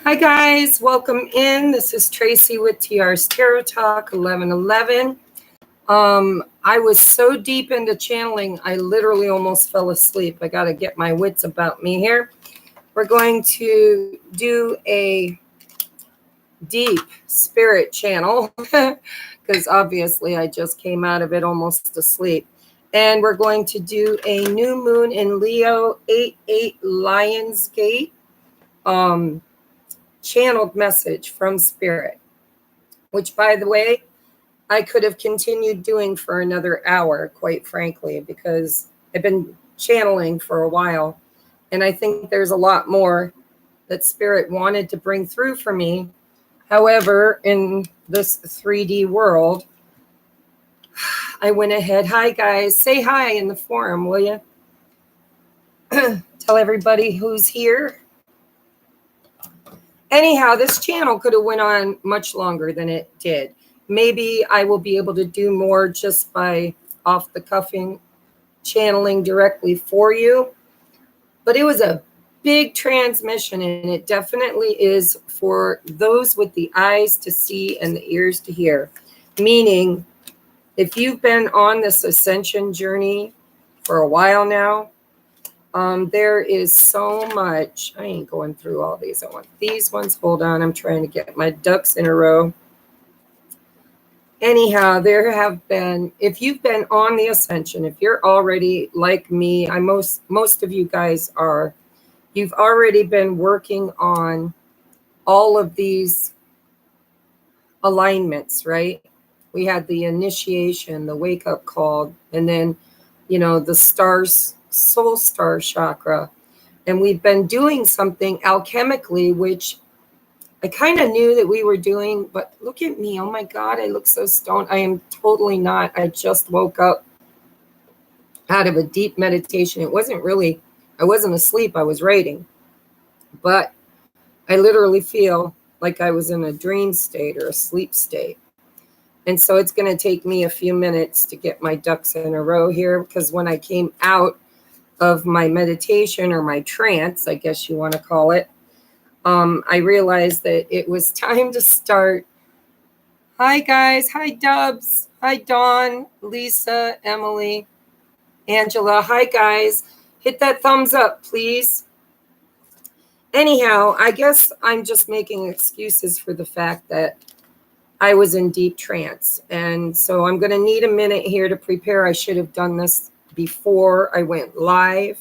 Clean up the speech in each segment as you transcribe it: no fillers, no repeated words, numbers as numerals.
Hi guys, welcome in. This is Tracy with TR's Tarot Talk 1111. I was so deep into channeling, I literally almost fell asleep. I got to get my wits about me here. We're going to do a deep spirit channel because obviously I just came out of it almost asleep. And we're going to do a new moon in Leo 8/8 Lionsgate. Channeled message from spirit, which, by the way, I could have continued doing for another hour, quite frankly, because I've been channeling for a while. And I think there's a lot more that spirit wanted to bring through for me. However, in this 3D world, I went ahead. Hi, guys. Say hi in the forum, will you? Tell everybody who's here. Anyhow, this channel could have went on much longer than it did. Maybe I will be able to do more just by off the cuffing channeling directly for you. But it was a big transmission, and it definitely is for those with the eyes to see and the ears to hear. Meaning, if you've been on this ascension journey for a while now, there is so much. I ain't going through all these. I want these ones. Hold on. I'm trying to get my ducks in a row. Anyhow, there have been, if you've been on the ascension, if you're already like me, most of you guys are, you've already been working on all of these alignments, right? We had the initiation, the wake up call, and then, the stars, soul star chakra. And we've been doing something alchemically, which I kind of knew that we were doing, but look at me. Oh my God, I look so stoned. I am totally not. I just woke up out of a deep meditation. I wasn't asleep. I was writing, but I literally feel like I was in a dream state or a sleep state. And so it's going to take me a few minutes to get my ducks in a row here, because when I came out of my meditation, or my trance, I guess you want to call it, I realized that it was time to start. Hi guys, hi Dubs, hi Dawn, Lisa, Emily, Angela, hi guys. Hit that thumbs up, please. Anyhow, I guess I'm just making excuses for the fact that I was in deep trance. And so I'm going to need a minute here to prepare. I should have done this before I went live,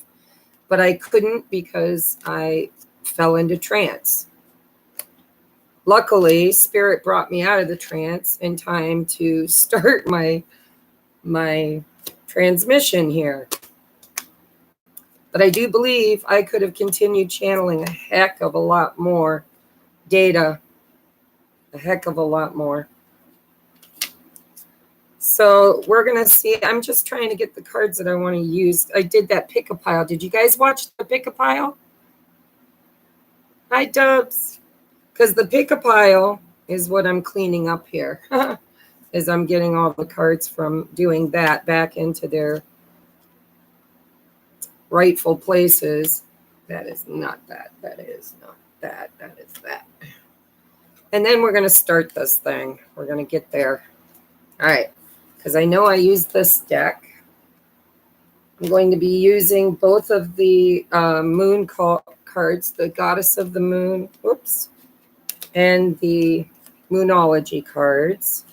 but I couldn't because I fell into trance. Luckily, spirit brought me out of the trance in time to start my transmission here. But I do believe I could have continued channeling a heck of a lot more data, a heck of a lot more. So we're going to see. I'm just trying to get the cards that I want to use. I did that pick-a-pile. Did you guys watch the pick-a-pile? Hi, Dubs. Because the pick-a-pile is what I'm cleaning up here. As I'm getting all the cards from doing that back into their rightful places. That is not that. That is not that. That is that. And then we're going to start this thing. We're going to get there. All right. Because I know I used this deck. I'm going to be using both of the moon cards, the Goddess of the Moon, whoops, and the Moonology cards.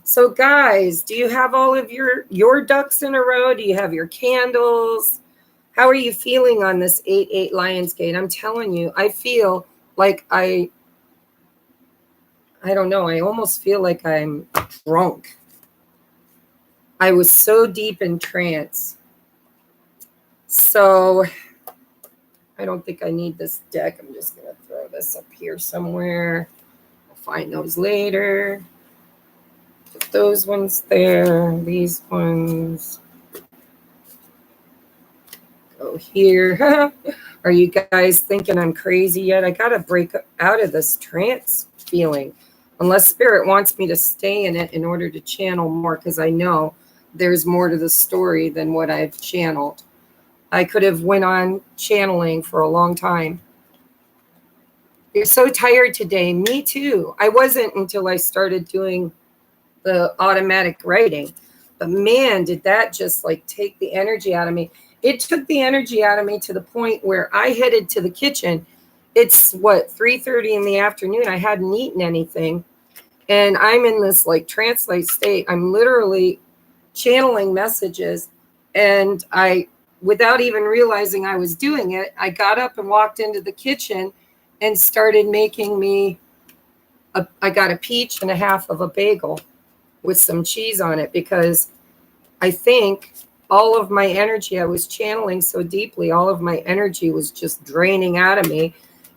So guys, do you have all of your ducks in a row? Do you have your candles? How are you feeling on this 8/8 Lionsgate? I'm telling you, I feel like I don't know. I almost feel like I'm drunk. I was so deep in trance. So I don't think I need this deck. I'm just going to throw this up here somewhere. I'll find those later. Put those ones there. These ones go here. Are you guys thinking I'm crazy yet? I got to break out of this trance feeling. Unless spirit wants me to stay in it in order to channel more, because I know there's more to the story than what I've channeled. I could have went on channeling for a long time. You're so tired today. Me too. I wasn't until I started doing the automatic writing. But man, did that just like take the energy out of me. It took the energy out of me to the point where I headed to the kitchen. It's what, 3:30 in the afternoon. I hadn't eaten anything. And I'm in this like trance-like state. I'm literally channeling messages. And without even realizing I was doing it, I got up and walked into the kitchen and started making me I got a peach and a half of a bagel with some cheese on it, because I think all of my energy, I was channeling so deeply, all of my energy was just draining out of me.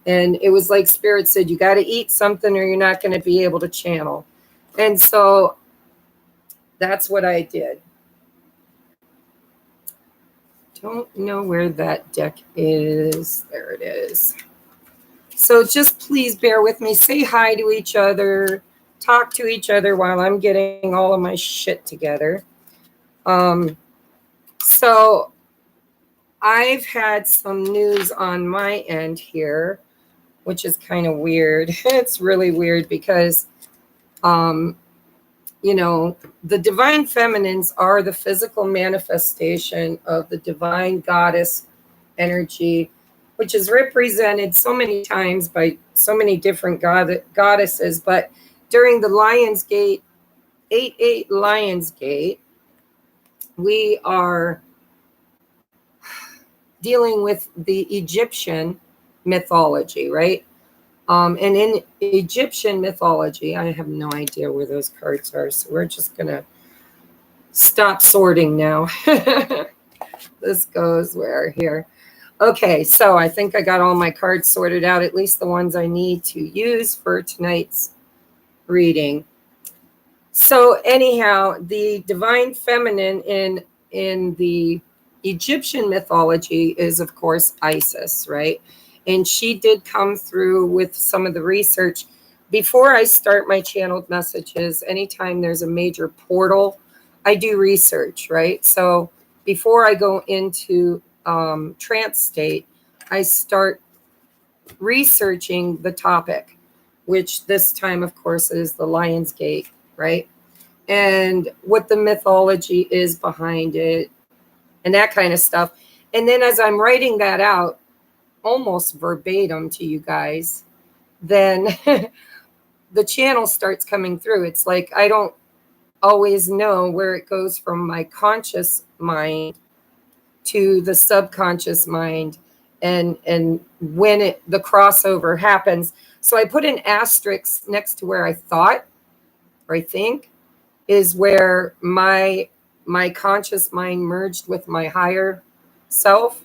And it was like Spirit said, you got to eat something or you're not going to be able to channel. And so that's what I did. Don't know where that deck is. There it is. So just please bear with me. Say hi to each other. Talk to each other while I'm getting all of my shit together. So I've had some news on my end here, which is kind of weird. It's really weird because, you know, the divine feminines are the physical manifestation of the divine goddess energy, which is represented so many times by so many different goddesses. But during the Lion's Gate, 8/8 Lion's Gate, we are dealing with the Egyptian mythology, right? And in Egyptian mythology, I have no idea where those cards are, so we're just going to stop sorting now. This goes where? Here. Okay, so I think I got all my cards sorted out, at least the ones I need to use for tonight's reading. So anyhow, the divine feminine in the Egyptian mythology is, of course, Isis, right? And she did come through with some of the research. Before I start my channeled messages, anytime there's a major portal, I do research, right? So before I go into trance state, I start researching the topic, which this time, of course, is the Lion's Gate, right? And what the mythology is behind it and that kind of stuff. And then as I'm writing that out, almost verbatim to you guys, then the channel starts coming through. It's like I don't always know where it goes from my conscious mind to the subconscious mind, and when the crossover happens. So I put an asterisk next to where I thought, or I think, is where my conscious mind merged with my higher self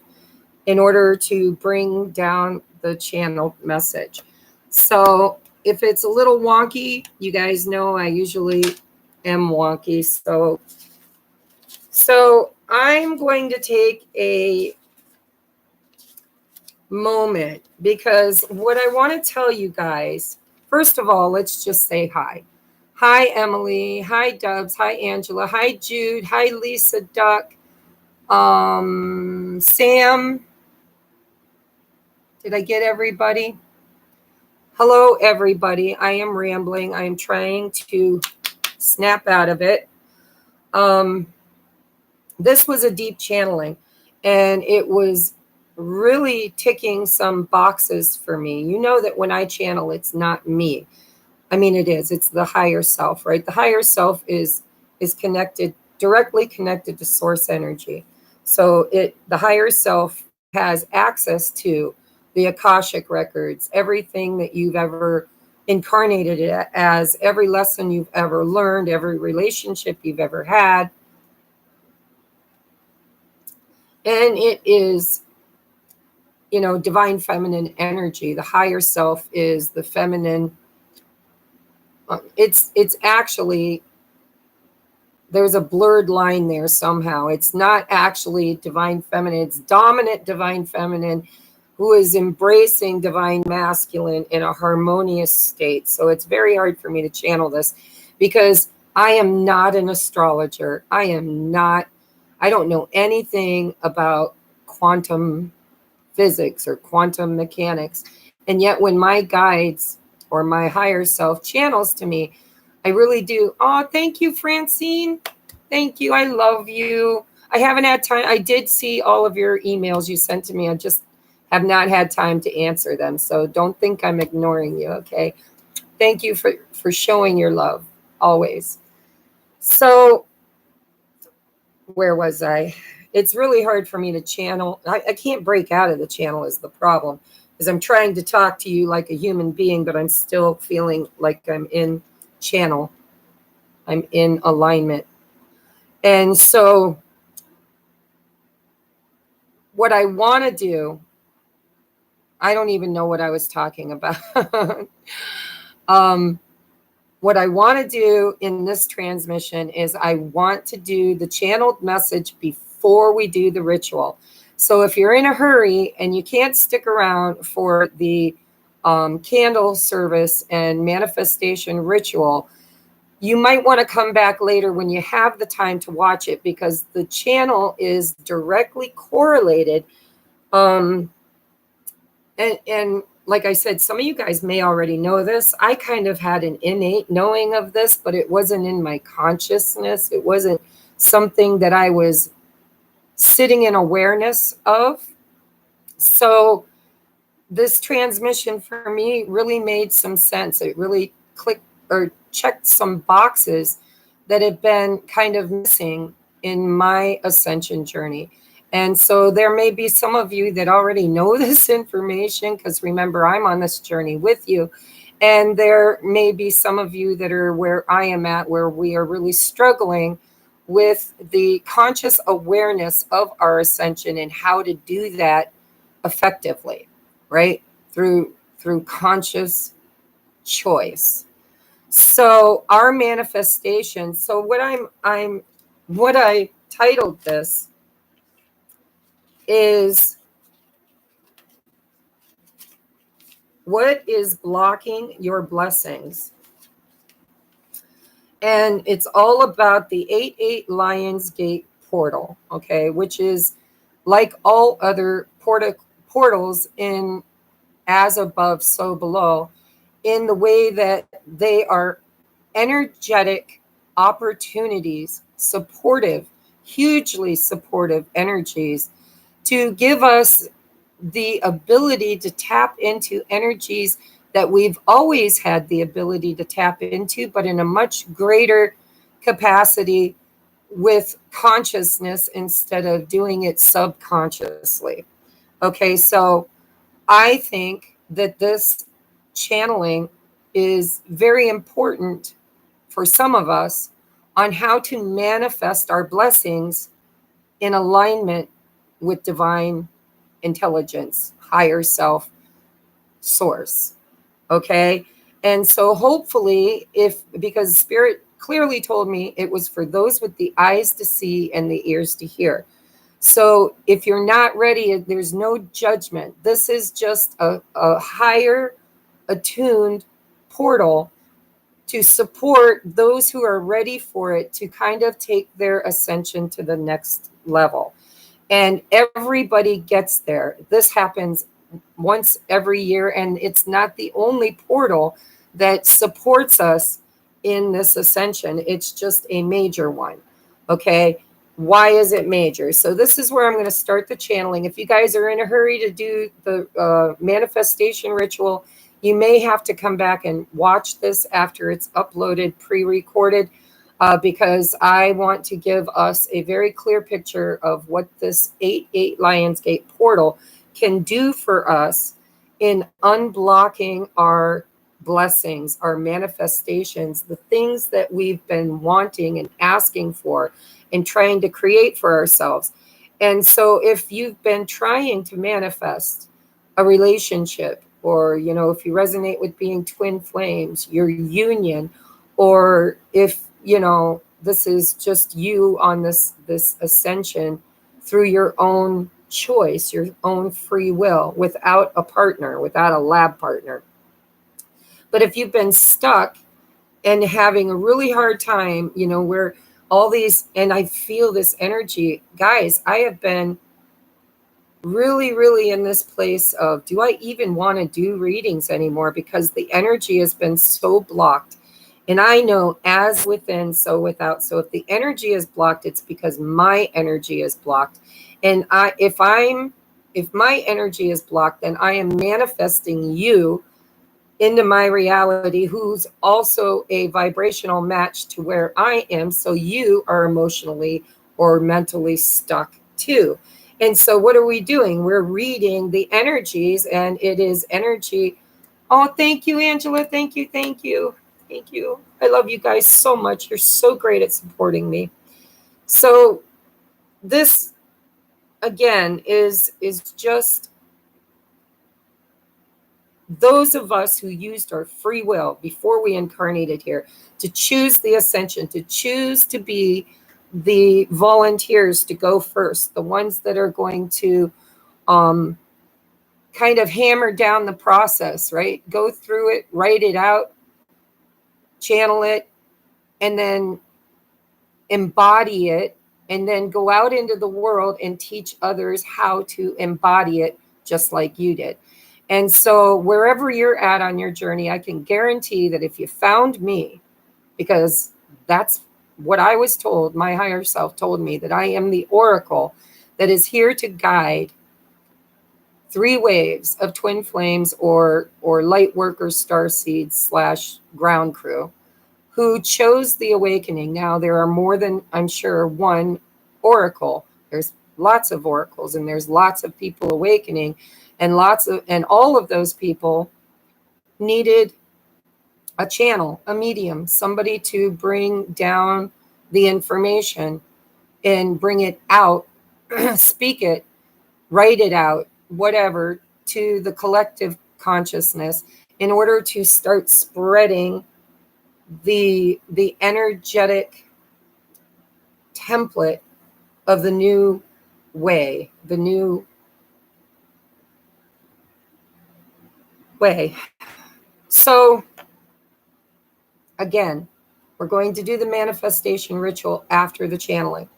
in order to bring down the channeled message. So if it's a little wonky, you guys know I usually am wonky. So I'm going to take a moment, because what I want to tell you guys, first of all, let's just say hi. Hi, Emily. Hi, Dubs. Hi, Angela. Hi, Jude. Hi, Lisa Duck. Sam. Did I get everybody? Hello, everybody. I am rambling. I am trying to snap out of it. This was a deep channeling, and it was really ticking some boxes for me. You know that when I channel, it's not me. I mean, it is. It's the higher self, right? The higher self is connected, directly connected to source energy. So the higher self has access to the Akashic records, everything that you've ever incarnated as, every lesson you've ever learned, every relationship you've ever had. And it is, you know, divine feminine energy. The higher self is the feminine. It's actually, there's a blurred line there somehow. It's not actually divine feminine. It's dominant divine feminine who is embracing divine masculine in a harmonious state. So it's very hard for me to channel this because I am not an astrologer. I don't know anything about quantum physics or quantum mechanics. And yet when my guides or my higher self channels to me, I really do. Oh, thank you, Francine. Thank you. I love you. I haven't had time. I did see all of your emails you sent to me. I just have not had time to answer them. So don't think I'm ignoring you, okay? Thank you for showing your love always. So where was I? It's really hard for me to channel. I can't break out of the channel is the problem, because I'm trying to talk to you like a human being, but I'm still feeling like I'm in channel. I'm in alignment. And so what I want to do, I don't even know what I was talking about. What I want to do in this transmission is I want to do the channeled message before we do the ritual. So if you're in a hurry and you can't stick around for the candle service and manifestation ritual, you might want to come back later when you have the time to watch it, because the channel is directly correlated. And like I said, some of you guys may already know this. I kind of had an innate knowing of this, but it wasn't in my consciousness. It wasn't something that I was sitting in awareness of. So this transmission for me really made some sense. It really clicked or checked some boxes that have been kind of missing in my ascension journey. And so there may be some of you that already know this information, because remember, I'm on this journey with you. And there may be some of you that are where I am at, where we are really struggling with the conscious awareness of our ascension and how to do that effectively, right? Through conscious choice. So our manifestation. So what I titled this is, what is blocking your blessings? And it's all about the 8-8 Lionsgate portal, okay, which is like all other portals in as above, so below, in the way that they are energetic opportunities, supportive, hugely supportive energies to give us the ability to tap into energies that we've always had the ability to tap into, but in a much greater capacity with consciousness instead of doing it subconsciously. Okay, so I think that this channeling is very important for some of us on how to manifest our blessings in alignment with divine intelligence, higher self, source. Okay. And so hopefully, because Spirit clearly told me it was for those with the eyes to see and the ears to hear. So if you're not ready, there's no judgment. This is just a higher attuned portal to support those who are ready for it to kind of take their ascension to the next level. And everybody gets there. This happens once every year, and it's not the only portal that supports us in this ascension. It's just a major one. Okay. Why is it major? So this is where I'm going to start the channeling. If you guys are in a hurry to do the manifestation ritual, you may have to come back and watch this after it's uploaded, pre-recorded, because I want to give us a very clear picture of what this 8-8 Lionsgate portal can do for us in unblocking our blessings, our manifestations, the things that we've been wanting and asking for and trying to create for ourselves. And so if you've been trying to manifest a relationship, or, you know, if you resonate with being twin flames, your union, or if, you know, this is just you on this ascension through your own choice, your own free will, without a partner, without a lab partner. But if you've been stuck and having a really hard time, you know, where all these, and I feel this energy, guys, I have been really, really in this place of, do I even want to do readings anymore? Because the energy has been so blocked. And I know as within, so without. So if the energy is blocked, it's because my energy is blocked. And if my energy is blocked, then I am manifesting you into my reality, who's also a vibrational match to where I am. So you are emotionally or mentally stuck too. And so what are we doing? We're reading the energies, and it is energy. Oh, thank you, Angela. Thank you. Thank you. Thank you. I love you guys so much. You're so great at supporting me. So this again is just those of us who used our free will before we incarnated here to choose the ascension, to choose to be the volunteers to go first, the ones that are going to kind of hammer down the process, right? Go through it, write it out, channel it, and then embody it, and then go out into the world and teach others how to embody it just like you did. And so wherever you're at on your journey, I can guarantee that if you found me, because that's what I was told, my higher self told me, that I am the oracle that is here to guide 3 waves of twin flames or light workers, star seeds / ground crew who chose the awakening. Now there are more than, I'm sure, one oracle. There's lots of oracles, and there's lots of people awakening, and all of those people needed a channel, a medium, somebody to bring down the information and bring it out, speak it, write it out, whatever, to the collective consciousness in order to start spreading the energetic template of the new way, the new way. So again, we're going to do the manifestation ritual after the channeling.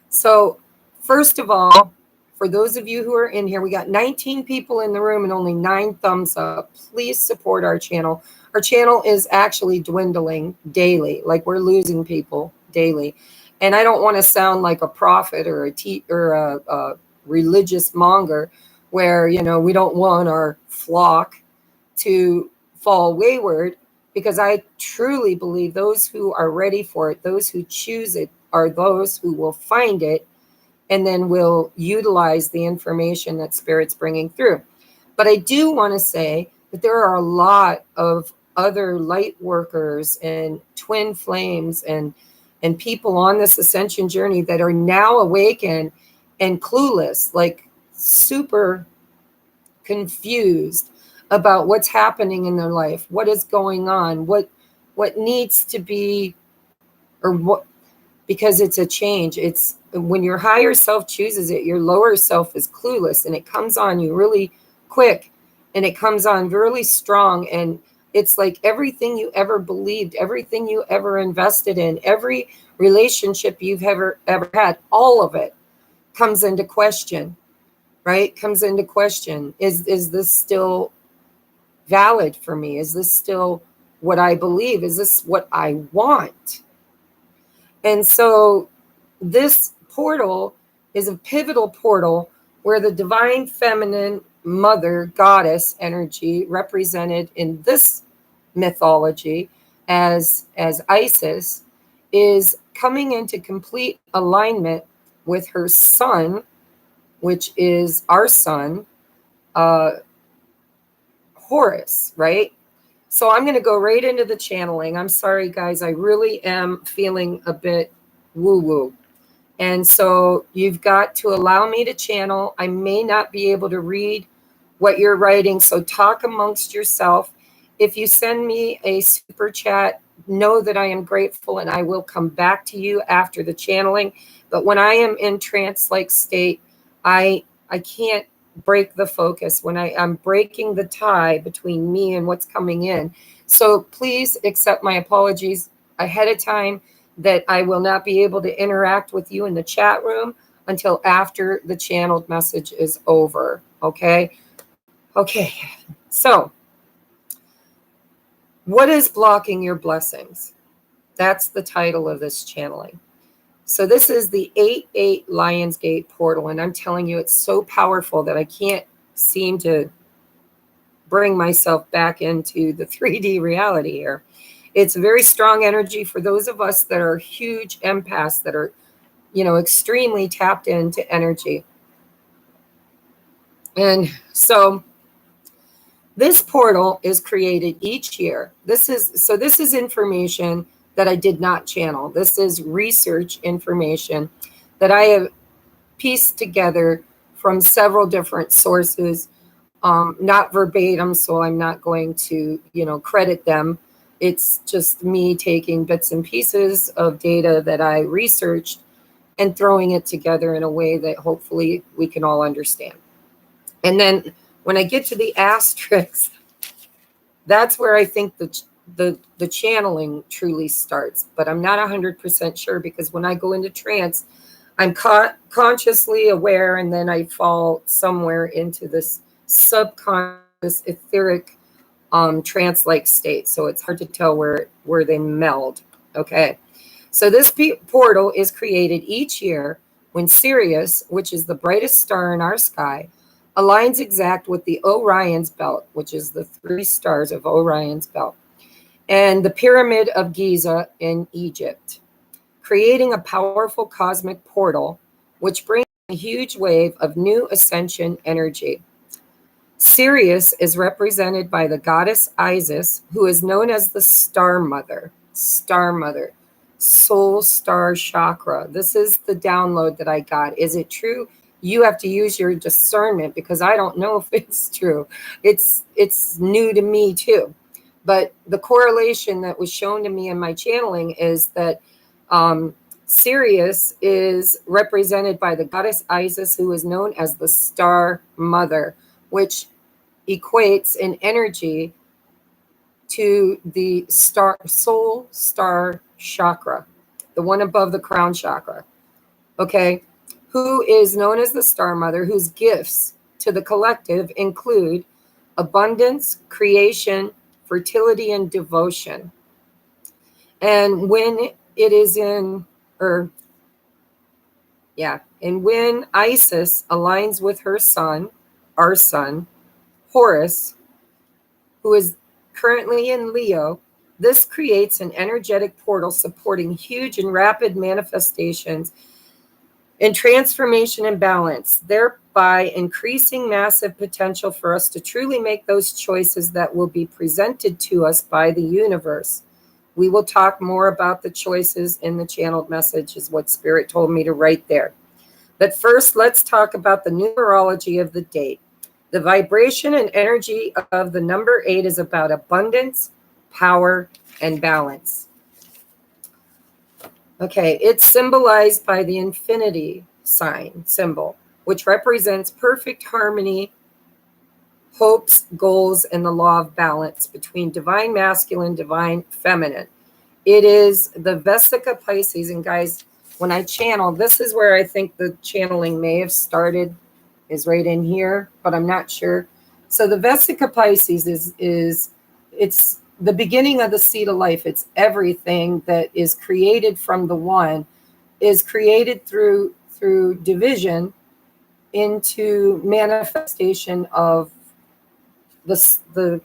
So first of all, for those of you who are in here, we got 19 people in the room and only 9 thumbs up. Please support our channel. Our channel is actually dwindling daily, like we're losing people daily. And I don't want to sound like a prophet or a religious monger where, you know, we don't want our flock to fall wayward, because I truly believe those who are ready for it, those who choose it, are those who will find it and then will utilize the information that Spirit's bringing through. But I do want to say that there are a lot of other light workers and twin flames and people on this ascension journey that are now awakened and clueless, like super confused about what's happening in their life, what is going on, what needs to be, or what, because it's a change. It's when your higher self chooses it, your lower self is clueless, and it comes on you really quick, and it comes on really strong. And it's like everything you ever believed, everything you ever invested in, every relationship you've ever had, all of it comes into question, right? Comes into question. Is this still valid for me? Is this still what I believe? Is this what I want? And so this portal is a pivotal portal where the divine feminine mother goddess energy, represented in this mythology as Isis, is coming into complete alignment with her son, which is our son, Horus, right? So I'm going to go right into the channeling. I'm sorry, guys. I really am feeling a bit woo-woo. And so you've got to allow me to channel. I may not be able to read what you're writing, so talk amongst yourself. If you send me a super chat, know that I am grateful, and I will come back to you after the channeling. But when I am in trance-like state, I can't break the focus when I'm breaking the tie between me and what's coming in. So please accept my apologies ahead of time that I will not be able to interact with you in the chat room. until after the channeled message is over. Okay. Okay. So, what is blocking your blessings? That's the title of this channeling. So this is the 8-8 Lionsgate portal, and I'm telling you, it's so powerful that I can't seem to bring myself back into the 3D reality here. It's very strong energy for those of us that are huge empaths, that are, extremely tapped into energy. And so this portal is created each year. This is information that I did not channel. This is research information that I have pieced together from several different sources, not verbatim, so I'm not going to, credit them. It's just me taking bits and pieces of data that I researched and throwing it together in a way that hopefully we can all understand. And then when I get to the asterisks, that's where I think the channeling truly starts. But I'm not 100% sure, because when I go into trance, I'm consciously aware, and then I fall somewhere into this subconscious etheric trance-like state. So it's hard to tell where they meld. Okay. So this portal is created each year when Sirius, which is the brightest star in our sky, aligns exact with the Orion's belt, which is the 3 stars of Orion's belt, and the Pyramid of Giza in Egypt, creating a powerful cosmic portal, which brings a huge wave of new ascension energy. Sirius is represented by the goddess Isis, who is known as the Star Mother, soul star chakra. This is the download that I got. Is it true? You have to use your discernment, because I don't know if it's true. It's new to me too. But the correlation that was shown to me in my channeling is that Sirius is represented by the goddess Isis, who is known as the Star Mother, which equates in energy to the soul star chakra, the one above the crown chakra. Okay. Who is known as the Star Mother, whose gifts to the collective include abundance, creation, fertility, and devotion. And when it is and when Isis aligns with her son, our son, Horus, who is currently in Leo, this creates an energetic portal supporting huge and rapid manifestations and transformation and balance, thereby increasing massive potential for us to truly make those choices that will be presented to us by the universe. We will talk more about the choices in the channeled message, is what Spirit told me to write there. But first, let's talk about the numerology of the date. The vibration and energy of the number 8 is about abundance, power, and balance. Okay, it's symbolized by the infinity sign symbol, which represents perfect harmony, hopes, goals, and the law of balance between divine masculine, divine feminine. It is the Vesica Pisces. And guys, when I channel, this is where I think the channeling may have started, is right in here, but I'm not sure. So the Vesica Pisces it's the beginning of the seed of life. It's everything that is created from the one is created through division into manifestation of the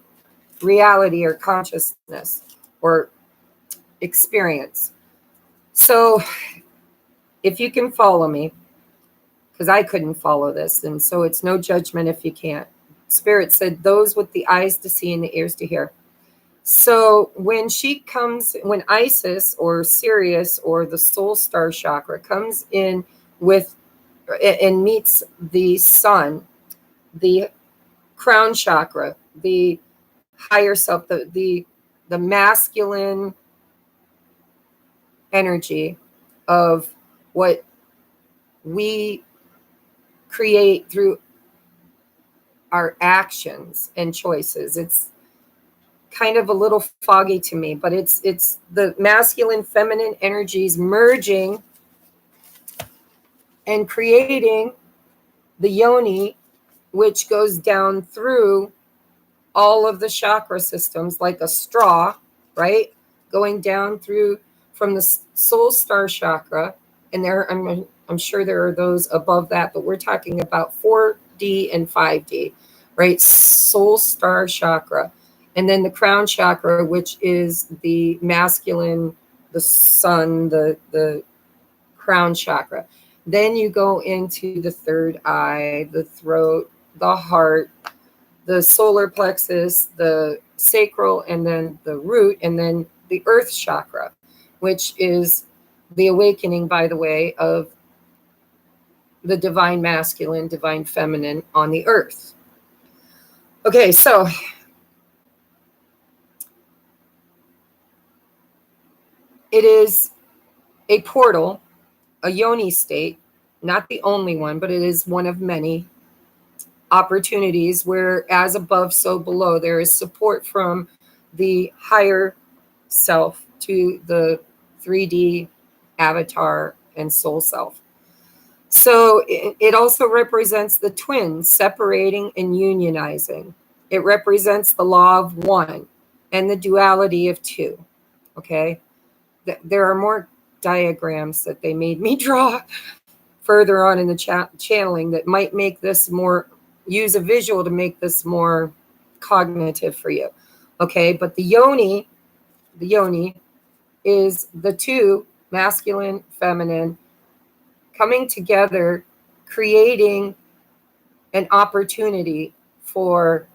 reality or consciousness or experience. So if you can follow me, because I couldn't follow this, and so it's no judgment if you can't. Spirit said those with the eyes to see and the ears to hear. So when Isis or Sirius or the soul star chakra comes in with and meets the sun, the crown chakra, the higher self, the masculine energy of what we create through our actions and choices. It's kind of a little foggy to me, but it's the masculine feminine energies merging and creating the yoni, which goes down through all of the chakra systems like a straw, right? Going down through from the soul star chakra. And there, I'm sure there are those above that, but we're talking about 4D and 5D, right? Soul star chakra. And then the crown chakra, which is the masculine, the sun, the crown chakra. Then you go into the third eye, the throat, the heart, the solar plexus, the sacral, and then the root, and then the earth chakra, which is the awakening, by the way, of the divine masculine, divine feminine on the earth. Okay, so it is a portal, a yoni state, not the only one, but it is one of many opportunities where as above, so below, there is support from the higher self to the 3D avatar and soul self. So it also represents the twins separating and unionizing. It represents the law of one and the duality of two. Okay. There are more diagrams that they made me draw further on in the channeling that might make this more, use a visual to make this more cognitive for you. Okay. But the yoni is the two, masculine, feminine, coming together, creating an opportunity for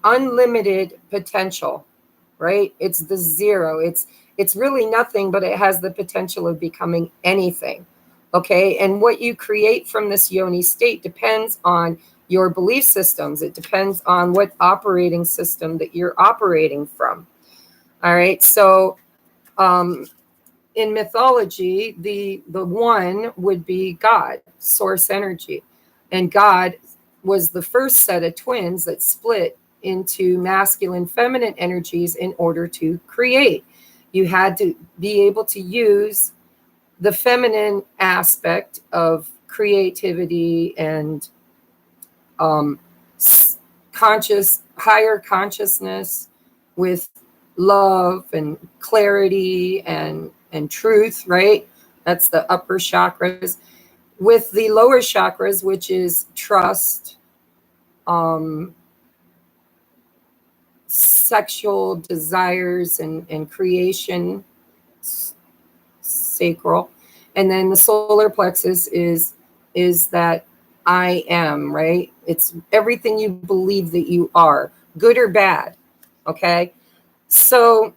unlimited potential, right? It's the zero. It's really nothing, but it has the potential of becoming anything. Okay. And what you create from this yoni state depends on your belief systems. It depends on what operating system that you're operating from. All right. So, in mythology, the one would be God, source energy. And God was the first set of twins that split into masculine, feminine energies in order to create. You had to be able to use the feminine aspect of creativity and higher consciousness with love and clarity and truth, right? That's the upper chakras. With the lower chakras, which is trust, sexual desires and creation, sacral. And then the solar plexus is that I am, right? It's everything you believe that you are, good or bad. Okay. So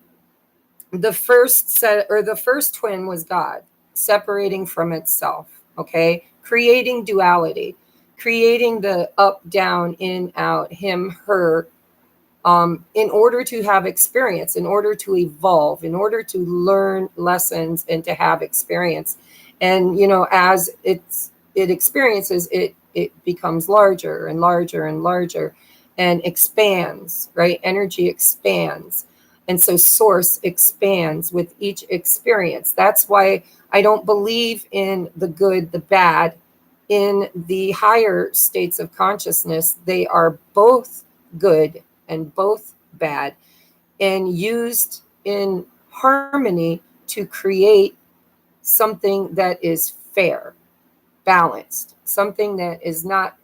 the first twin was God separating from itself. Okay. Creating duality, creating the up, down, in, out, him, her, in order to have experience, in order to evolve, in order to learn lessons and to have experience. And, as it experiences, it becomes larger and larger and larger and expands, right? Energy expands. And so source expands with each experience. That's why I don't believe in the good, the bad. In the higher states of consciousness, they are both good and both bad, and used in harmony to create something that is fair, balanced, something that is not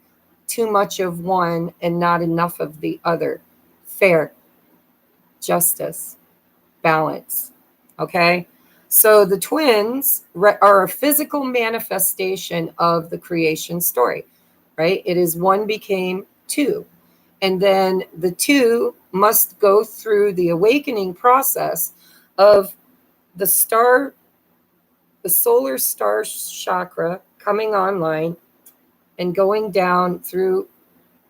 too much of one and not enough of the other. Fair, justice, balance. Okay. So the twins are a physical manifestation of the creation story, right? It is one became two. And then the two must go through the awakening process of the solar star chakra coming online and going down through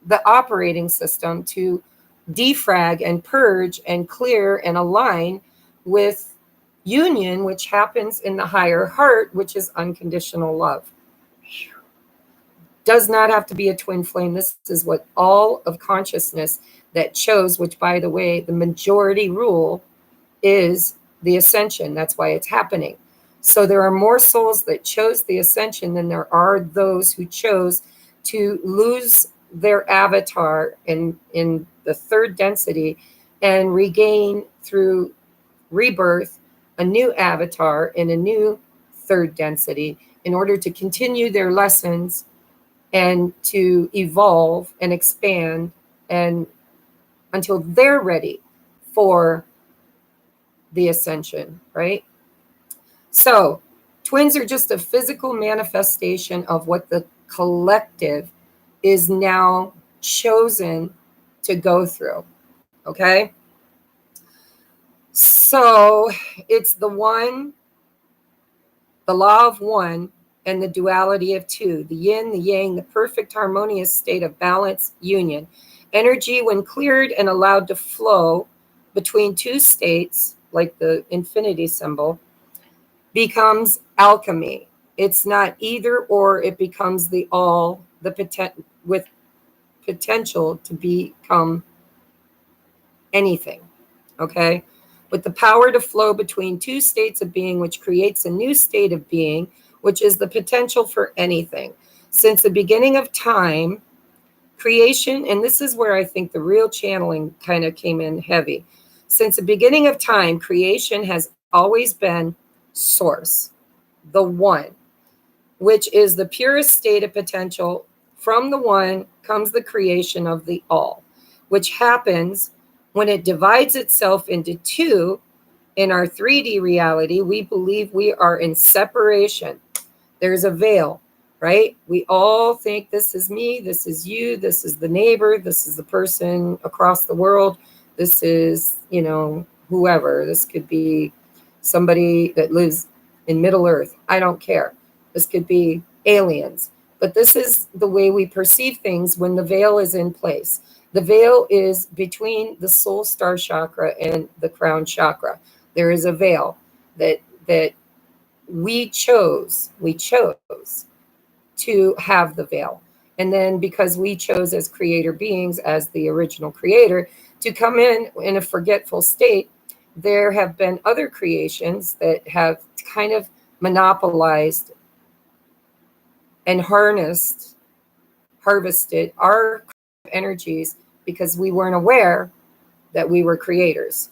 the operating system to defrag and purge and clear and align with union, which happens in the higher heart, which is unconditional love. Does not have to be a twin flame. This is what all of consciousness that chose, which, by the way, the majority rule is the ascension. That's why it's happening. So there are more souls that chose the ascension than there are those who chose to lose their avatar in the third density and regain through rebirth a new avatar in a new third density in order to continue their lessons and to evolve and expand and until they're ready for the ascension, right? So twins are just a physical manifestation of what the collective is now chosen to go through, okay? So it's the one, the law of one, and the duality of two, the yin, the yang, the perfect harmonious state of balance, union. Energy, when cleared and allowed to flow between two states, like the infinity symbol, becomes alchemy. It's not either or, it becomes the all, with potential to become anything, okay? With the power to flow between two states of being, which creates a new state of being, which is the potential for anything. Since the beginning of time, creation, and this is where I think the real channeling kind of came in heavy. Since the beginning of time, creation has always been source, the one, which is the purest state of potential. From the one comes the creation of the all, which happens when it divides itself into two. In our 3D reality, we believe we are in separation. There's a veil, right? We all think this is me, this is you, this is the neighbor, this is the person across the world, this is, you know, whoever. This could be somebody that lives in Middle Earth. I don't care. This could be aliens. But this is the way we perceive things when the veil is in place. The veil is between the soul star chakra and the crown chakra. There is a veil that we chose to have the veil. And then because we chose as creator beings, as the original creator, to come in a forgetful state, there have been other creations that have kind of monopolized and harvested our energies because we weren't aware that we were creators.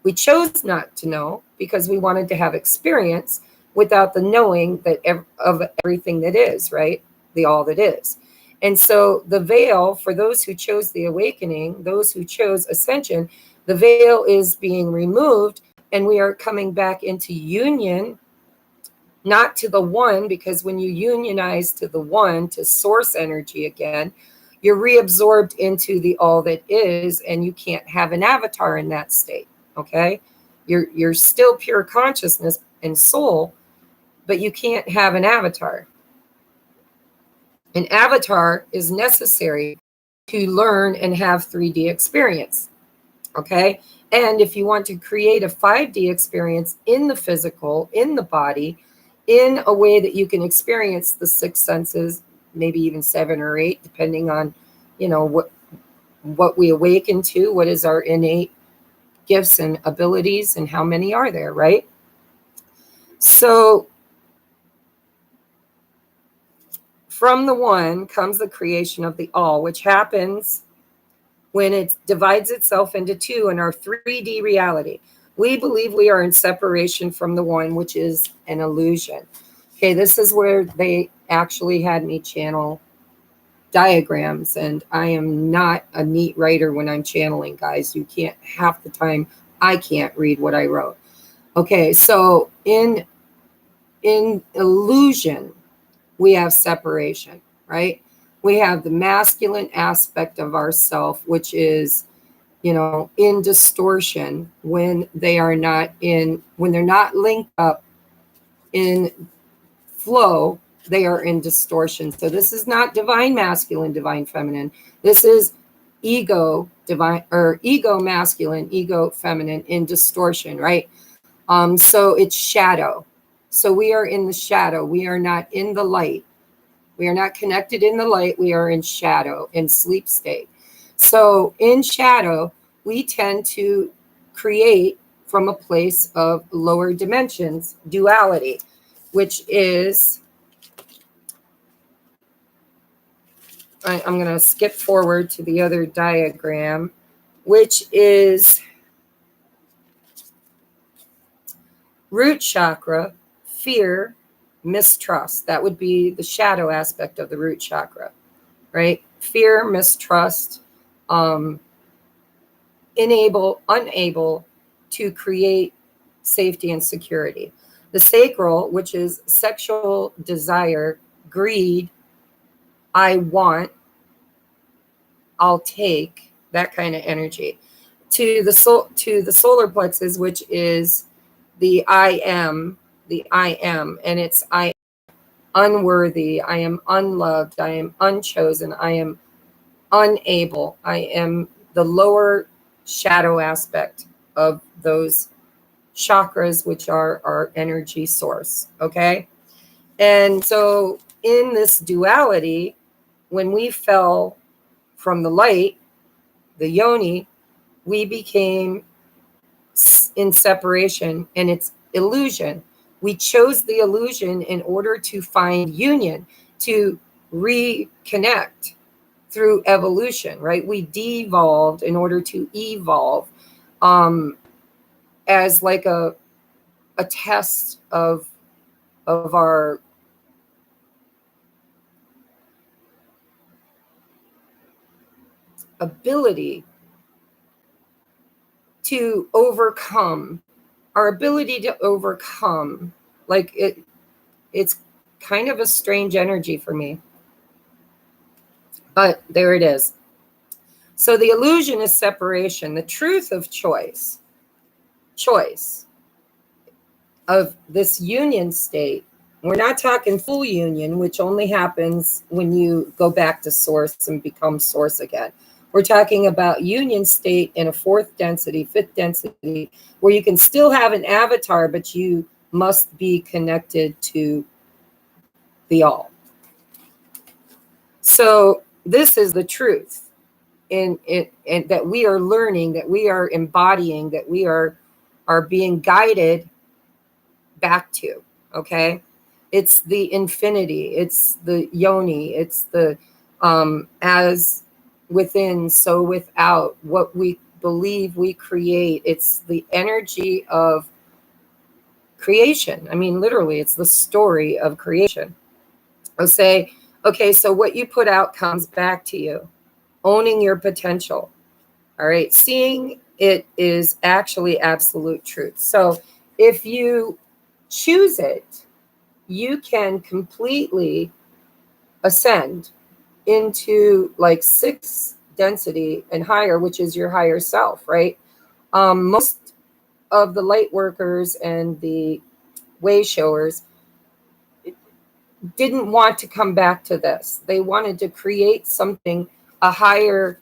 We chose not to know because we wanted to have experience without the knowing that of everything that is, right? The all that is. And so the veil, for those who chose the awakening, those who chose ascension, the veil is being removed and we are coming back into union, not to the one, because when you unionize to the one, to source energy again, you're reabsorbed into the all that is, and you can't have an avatar in that state, okay? You're still pure consciousness and soul, but you can't have an avatar. An avatar is necessary to learn and have 3D experience, okay? And if you want to create a 5D experience in the physical, in the body, in a way that you can experience the 6 senses, maybe even 7 or 8, depending on, you know, what we awaken to, what is our innate gifts and abilities, and how many are there, right? So from the one comes the creation of the all, which happens when it divides itself into two in our 3D reality. We believe we are in separation from the one, which is an illusion. Okay, this is where they actually had me channel diagrams, and I am not a neat writer when I'm channeling, guys. You can't, half the time I can't read what I wrote. Okay, so in illusion, we have separation, right? We have the masculine aspect of ourself, which is, you know, in distortion when they are not in, when they're not linked up in flow, they are in distortion. So this is not divine masculine, divine feminine. This is ego divine, or ego masculine, ego feminine in distortion, right? So it's shadow. So we are in the shadow. We are not in the light. We are not connected in the light. We are in shadow, in sleep state. So in shadow, we tend to create from a place of lower dimensions, duality, which is, I'm going to skip forward to the other diagram, which is root chakra, fear, mistrust. That would be the shadow aspect of the root chakra, right? Fear, mistrust, unable to create safety and security. The sacral, which is sexual desire, greed, I want, I'll take, that kind of energy. To the solar plexus, which is the I am, and it's I am unworthy, I am unloved, I am unchosen, I am unable, I am the lower shadow aspect of those chakras, which are our energy source. Okay. And so in this duality, when we fell from the light, the yoni, we became in separation, and it's illusion. We chose the illusion in order to find union, to reconnect through evolution, right? We devolved in order to evolve, as like a test of our ability to overcome, like it's kind of a strange energy for me, but there it is. So the illusion is separation. The truth of choice of this union state. We're not talking full union, which only happens when you go back to source and become source again. We're talking about union state in a fourth density, fifth density, where you can still have an avatar, but you must be connected to the all. So this is the truth in that we are learning, that we are embodying, that we are being guided back to. Okay. It's the infinity. It's the yoni. It's the as within, so without. What we believe we create. It's the energy of creation. I mean, literally, it's the story of creation. I'll say, okay, so what you put out comes back to you. Owning your potential. All right. Seeing it is actually absolute truth. So if you choose it, you can completely ascend into like sixth density and higher, which is your higher self, right? Most of the light workers and the way showers didn't want to come back to this. They wanted to create something, a higher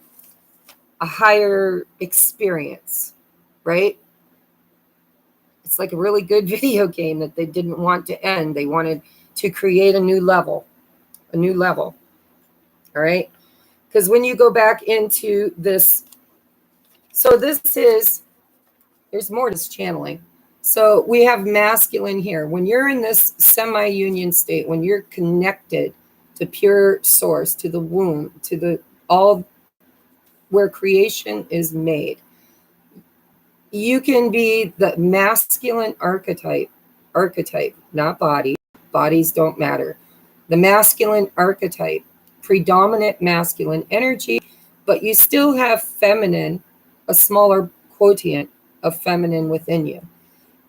experience, right? It's like a really good video game that they didn't want to end. They wanted to create a new level. All right. Because when you go back into this, so there's more to this channeling. So we have masculine here. When you're in this semi-union state, when you're connected to pure source, to the womb, to the all where creation is made, you can be the masculine archetype, not body. Bodies don't matter. The masculine archetype, predominant masculine energy, but you still have feminine, a smaller quotient of feminine within you.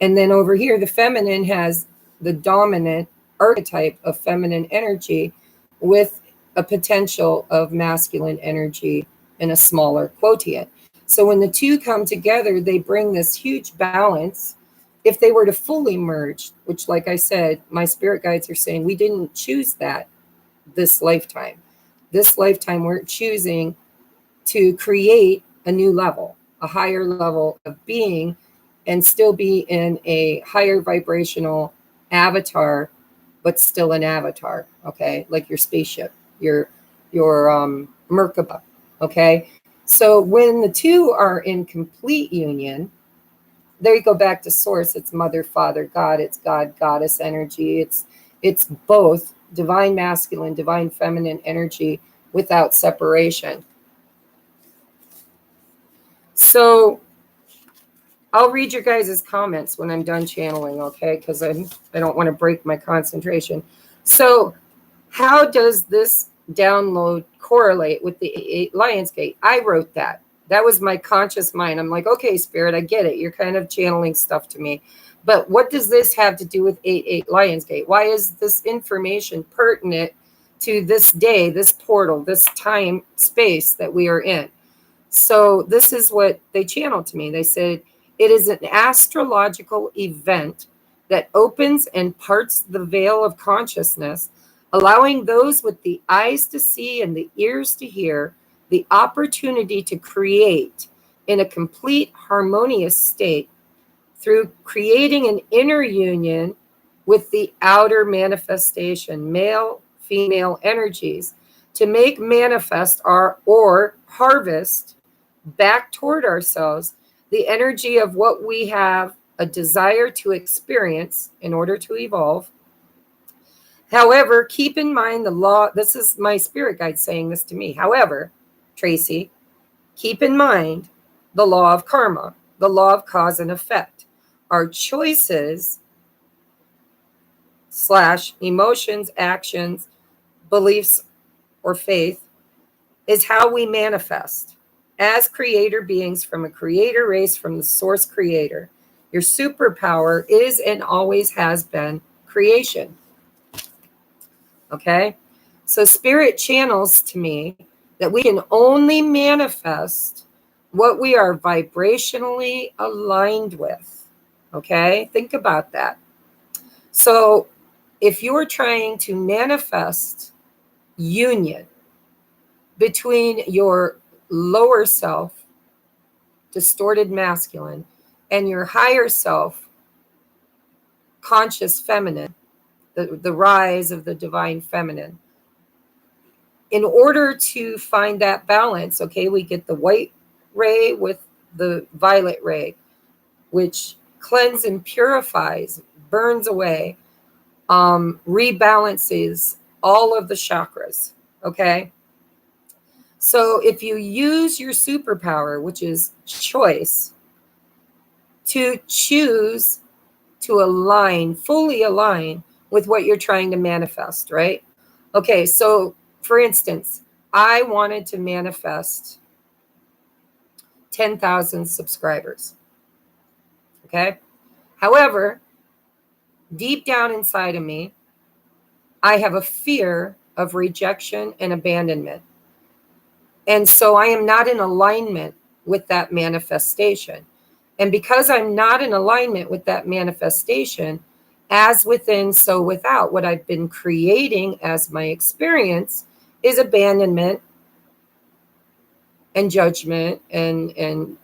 And then over here, the feminine has the dominant archetype of feminine energy with a potential of masculine energy in a smaller quotient. So when the two come together, they bring this huge balance. If they were to fully merge, which, like I said, my spirit guides are saying we didn't choose that this lifetime. This lifetime, we're choosing to create a new level, a higher level of being, and still be in a higher vibrational avatar, but still an avatar, okay? Like your spaceship, your Merkaba, okay? So when the two are in complete union, there you go back to source. It's mother, father, God. It's God, goddess energy. It's both divine masculine, divine feminine energy without separation. So I'll read your guys' comments when I'm done channeling, okay? Because I don't want to break my concentration. So how does this download correlate with the 8 Lionsgate? I wrote that. That was my conscious mind. I'm like, okay, Spirit, I get it. You're kind of channeling stuff to me. But what does this have to do with 8 Lionsgate? Why is this information pertinent to this day, this portal, this time space that we are in? So this is what they channeled to me. They said, it is an astrological event that opens and parts the veil of consciousness, allowing those with the eyes to see and the ears to hear the opportunity to create in a complete harmonious state through creating an inner union with the outer manifestation, male, female energies, to make manifest or harvest back toward ourselves the energy of what we have a desire to experience in order to evolve. However, keep in mind the law. This is my spirit guide saying this to me. However, Tracie, keep in mind the law of karma, the law of cause and effect. Our choices / emotions, actions, beliefs, or faith is how we manifest as creator beings from a creator race, from the source creator. Your superpower is and always has been creation. Okay? So spirit channels to me that we can only manifest what we are vibrationally aligned with. Okay? Think about that. So if you're trying to manifest union between your lower self, distorted masculine, and your higher self, conscious feminine, the rise of the divine feminine. In order to find that balance, okay, we get the white ray with the violet ray, which cleanses and purifies, burns away, rebalances all of the chakras, okay? So if you use your superpower, which is choice, to choose to align, fully align with what you're trying to manifest, right? Okay, so for instance, I wanted to manifest 10,000 subscribers, okay? However, deep down inside of me, I have a fear of rejection and abandonment. And so I am not in alignment with that manifestation. And because I'm not in alignment with that manifestation, as within, so without, what I've been creating as my experience is abandonment and judgment and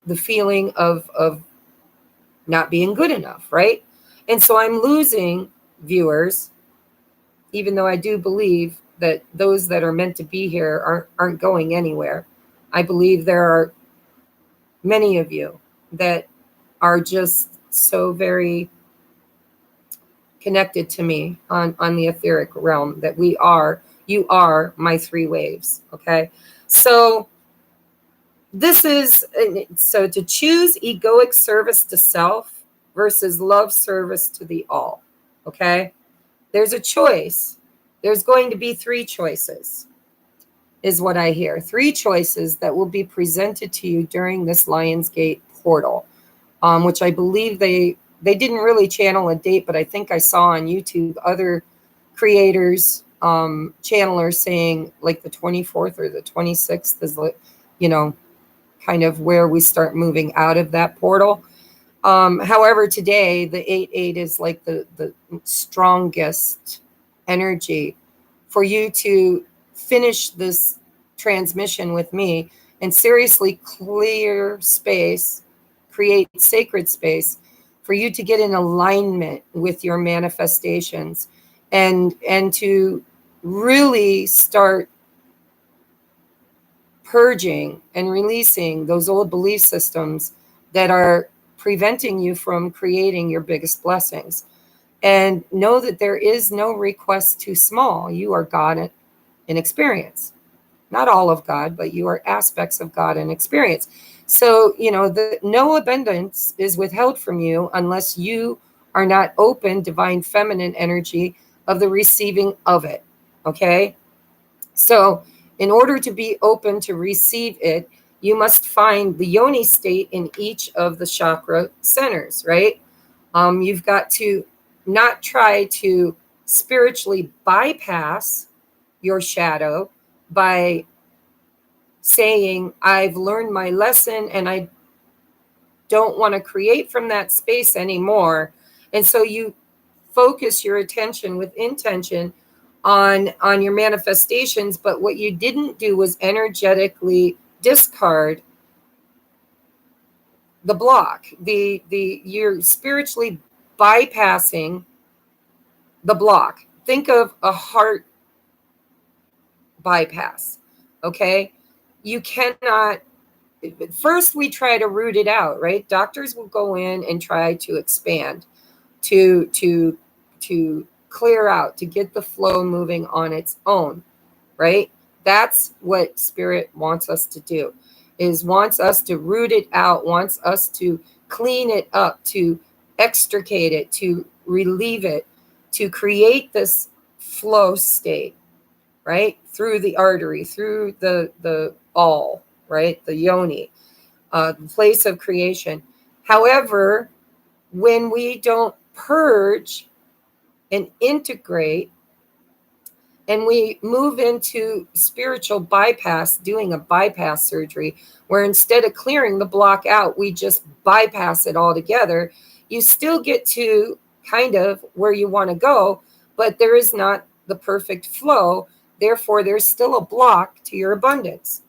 the feeling of not being good enough, right? And so I'm losing viewers, even though I do believe that those that are meant to be here aren't going anywhere. I believe there are many of you that are just so very connected to me on the etheric realm that you are my 3 waves, okay? So this is, so to choose egoic service to self versus love service to the all, okay? There's a choice. There's going to be 3 choices, is what I hear. 3 choices that will be presented to you during this Lionsgate portal, which I believe they didn't really channel a date, but I think I saw on YouTube other creators, channelers saying like the 24th or the 26th is, you know, kind of where we start moving out of that portal. However, today the 8/8 is like the strongest energy for you to finish this transmission with me and seriously clear space, create sacred space for you to get in alignment with your manifestations and to really start purging and releasing those old belief systems that are preventing you from creating your biggest blessings. And know that there is no request too small. You are God in experience. Not all of God, but you are aspects of God in experience. So, no abundance is withheld from you unless you are not open, divine feminine energy of the receiving of it. Okay? So, in order to be open to receive it, you must find the yoni state in each of the chakra centers, right? You've got to not try to spiritually bypass your shadow by saying, I've learned my lesson and I don't want to create from that space anymore. And so you focus your attention with intention on your manifestations, but what you didn't do was energetically discard the block. You're spiritually bypassing the block. Think of a heart bypass. Okay? You cannot. First, we try to root it out, right? Doctors will go in and try to expand, to clear out, to get the flow moving on its own, right? That's what spirit wants us to do, is wants us to root it out, wants us to clean it up, to extricate it, to relieve it, to create this flow state, right? Through the artery, through the all, right? The yoni, the place of creation. However, when we don't purge and integrate, and we move into spiritual bypass, doing a bypass surgery, where instead of clearing the block out, we just bypass it altogether, you still get to kind of where you want to go, but there is not the perfect flow. Therefore, there's still a block to your abundance.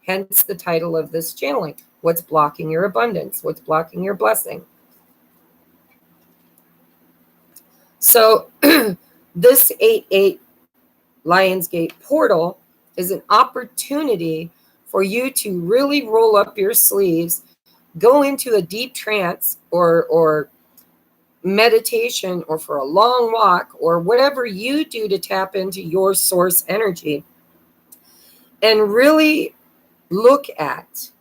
Hence the title of this channeling. What's blocking your abundance? What's blocking your blessing? So this 8/8 Lionsgate portal is an opportunity for you to really roll up your sleeves, go into a deep trance or meditation, or for a long walk, or whatever you do to tap into your source energy, and really look at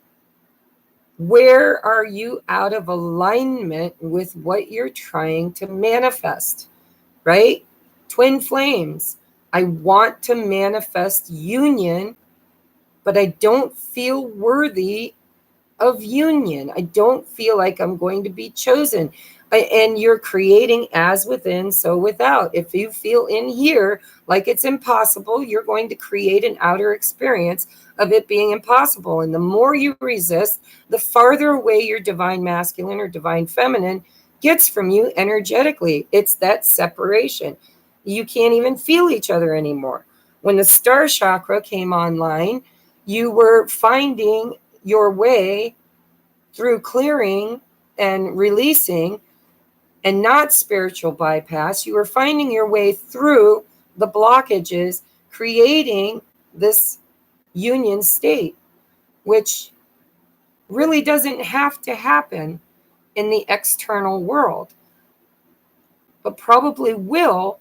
where are you out of alignment with what you're trying to manifest, right? Twin flames. I want to manifest union, but I don't feel worthy of union. I don't feel like I'm going to be chosen. And you're creating as within, so without. If you feel in here like it's impossible, you're going to create an outer experience of it being impossible. And the more you resist, the farther away your divine masculine or divine feminine gets from you energetically. It's that separation. You can't even feel each other anymore. When the star chakra came online, you were finding your way through clearing and releasing, and not spiritual bypass. You were finding your way through the blockages, creating this union state, which really doesn't have to happen in the external world, but probably will,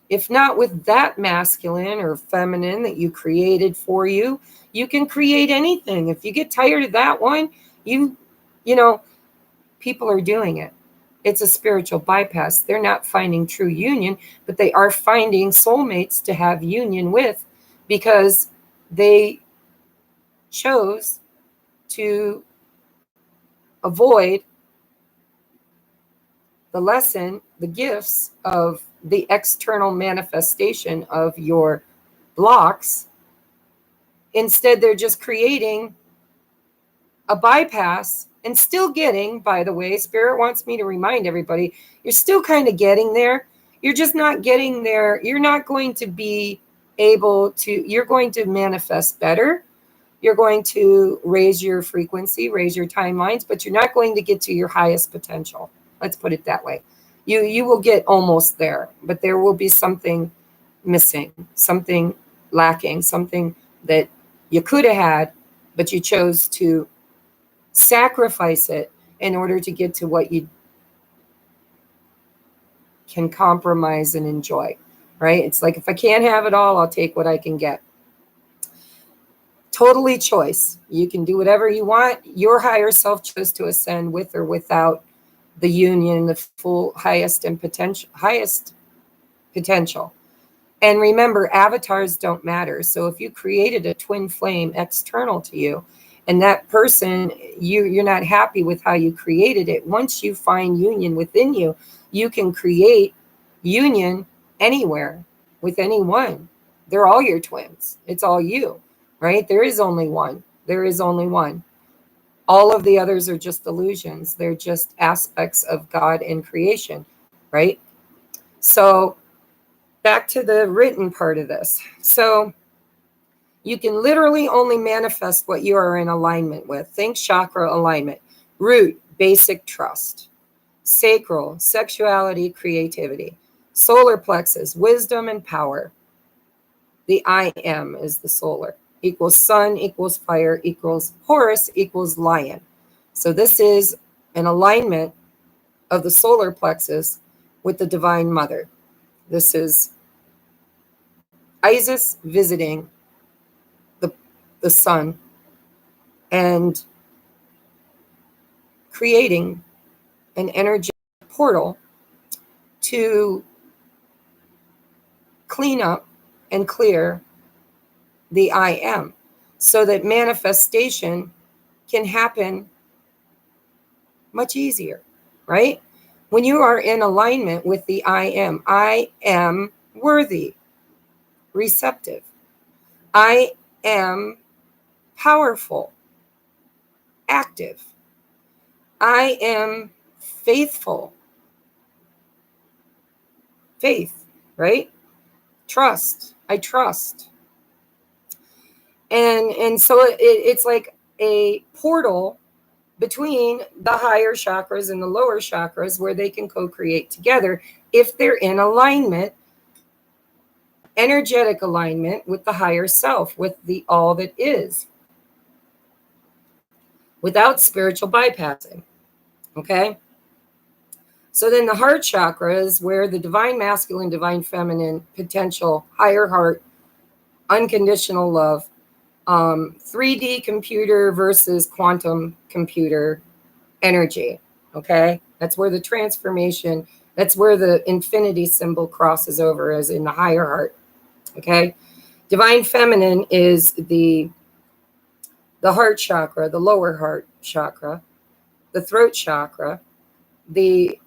if not with that masculine or feminine that you created for you. You can create anything. If you get tired of that one, you know, people are doing it. It's a spiritual bypass. They're not finding true union, but they are finding soulmates to have union with, because they chose to avoid the lesson, the gifts of the external manifestation of your blocks. Instead, they're just creating a bypass, and still getting, by the way, Spirit wants me to remind everybody, you're still kind of getting there. You're just not getting there. You're not going to be able to, you're going to manifest better. You're going to raise your frequency, raise your timelines, but you're not going to get to your highest potential. Let's put it that way. You will get almost there, but there will be something missing, something lacking, something that you could have had, but you chose to sacrifice it in order to get to what you can compromise and enjoy, right? It's like, if I can't have it all, I'll take what I can get. Totally choice. You can do whatever you want. Your higher self chose to ascend with or without the union, the full highest potential. And remember, avatars don't matter. So if you created a twin flame external to you, and that person, you're not happy with how you created it, once you find union within you, you can create union anywhere with anyone. They're all your twins. It's all you, right? There is only one. There is only one. All of the others are just illusions. They're just aspects of God and creation, right? So back to the written part of this. So you can literally only manifest what you are in alignment with. Think chakra alignment. Root, basic trust. Sacral, sexuality, creativity. Solar plexus, wisdom and power. The I am is the solar. Equals sun, equals fire, equals Horus, equals lion. So this is an alignment of the solar plexus with the Divine Mother. This is Isis visiting the sun and creating an energetic portal to clean up and clear the I am, so that manifestation can happen much easier, right? When you are in alignment with the I am worthy, receptive. I am powerful, active. I am faithful. Faith, right? Trust. I trust. And so it's like a portal between the higher chakras and the lower chakras where they can co-create together if they're in alignment, energetic alignment with the higher self, with the all that is, without spiritual bypassing. Okay? So then the heart chakra is where the divine masculine, divine feminine potential, higher heart, unconditional love, 3D computer versus quantum computer energy. Okay? That's where the transformation, that's where the infinity symbol crosses over, as in the higher heart. Okay? Divine feminine is the heart chakra, the lower heart chakra, the throat chakra, the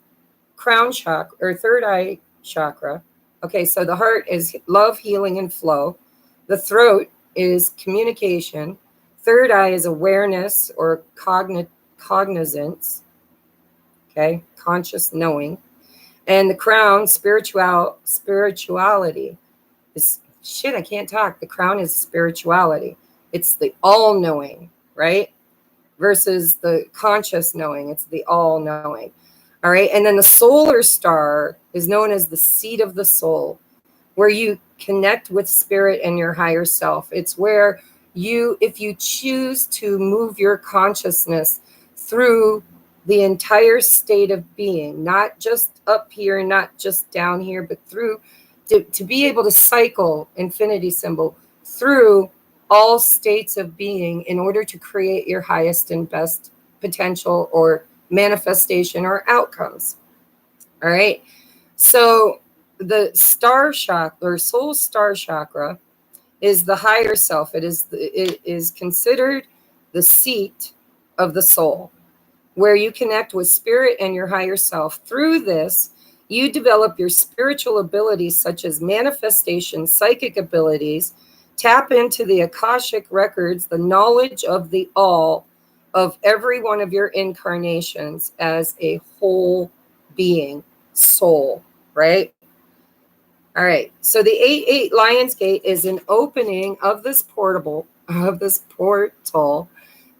crown chakra, or third eye chakra. Okay, so the heart is love, healing, and flow. The throat is communication. Third eye is awareness or cognizance. Okay, conscious knowing. And the crown, spirituality. Is shit, I can't talk. The crown is spirituality. It's the all-knowing, right? Versus the conscious knowing. It's the all-knowing. All right. And then the solar star is known as the seat of the soul, where you connect with spirit and your higher self. It's where you, if you choose to move your consciousness through the entire state of being, not just up here, not just down here, but through, to be able to cycle, infinity symbol, through all states of being in order to create your highest and best potential or manifestation or outcomes. All right. So the star chakra or soul star chakra is the higher self. It is considered the seat of the soul, where you connect with spirit and your higher self. Through this, you develop your spiritual abilities such as manifestation, psychic abilities, tap into the Akashic records, the knowledge of the all of every one of your incarnations as a whole being, soul, right? All right. So the 8-8 Lion's Gate is an opening of this portal,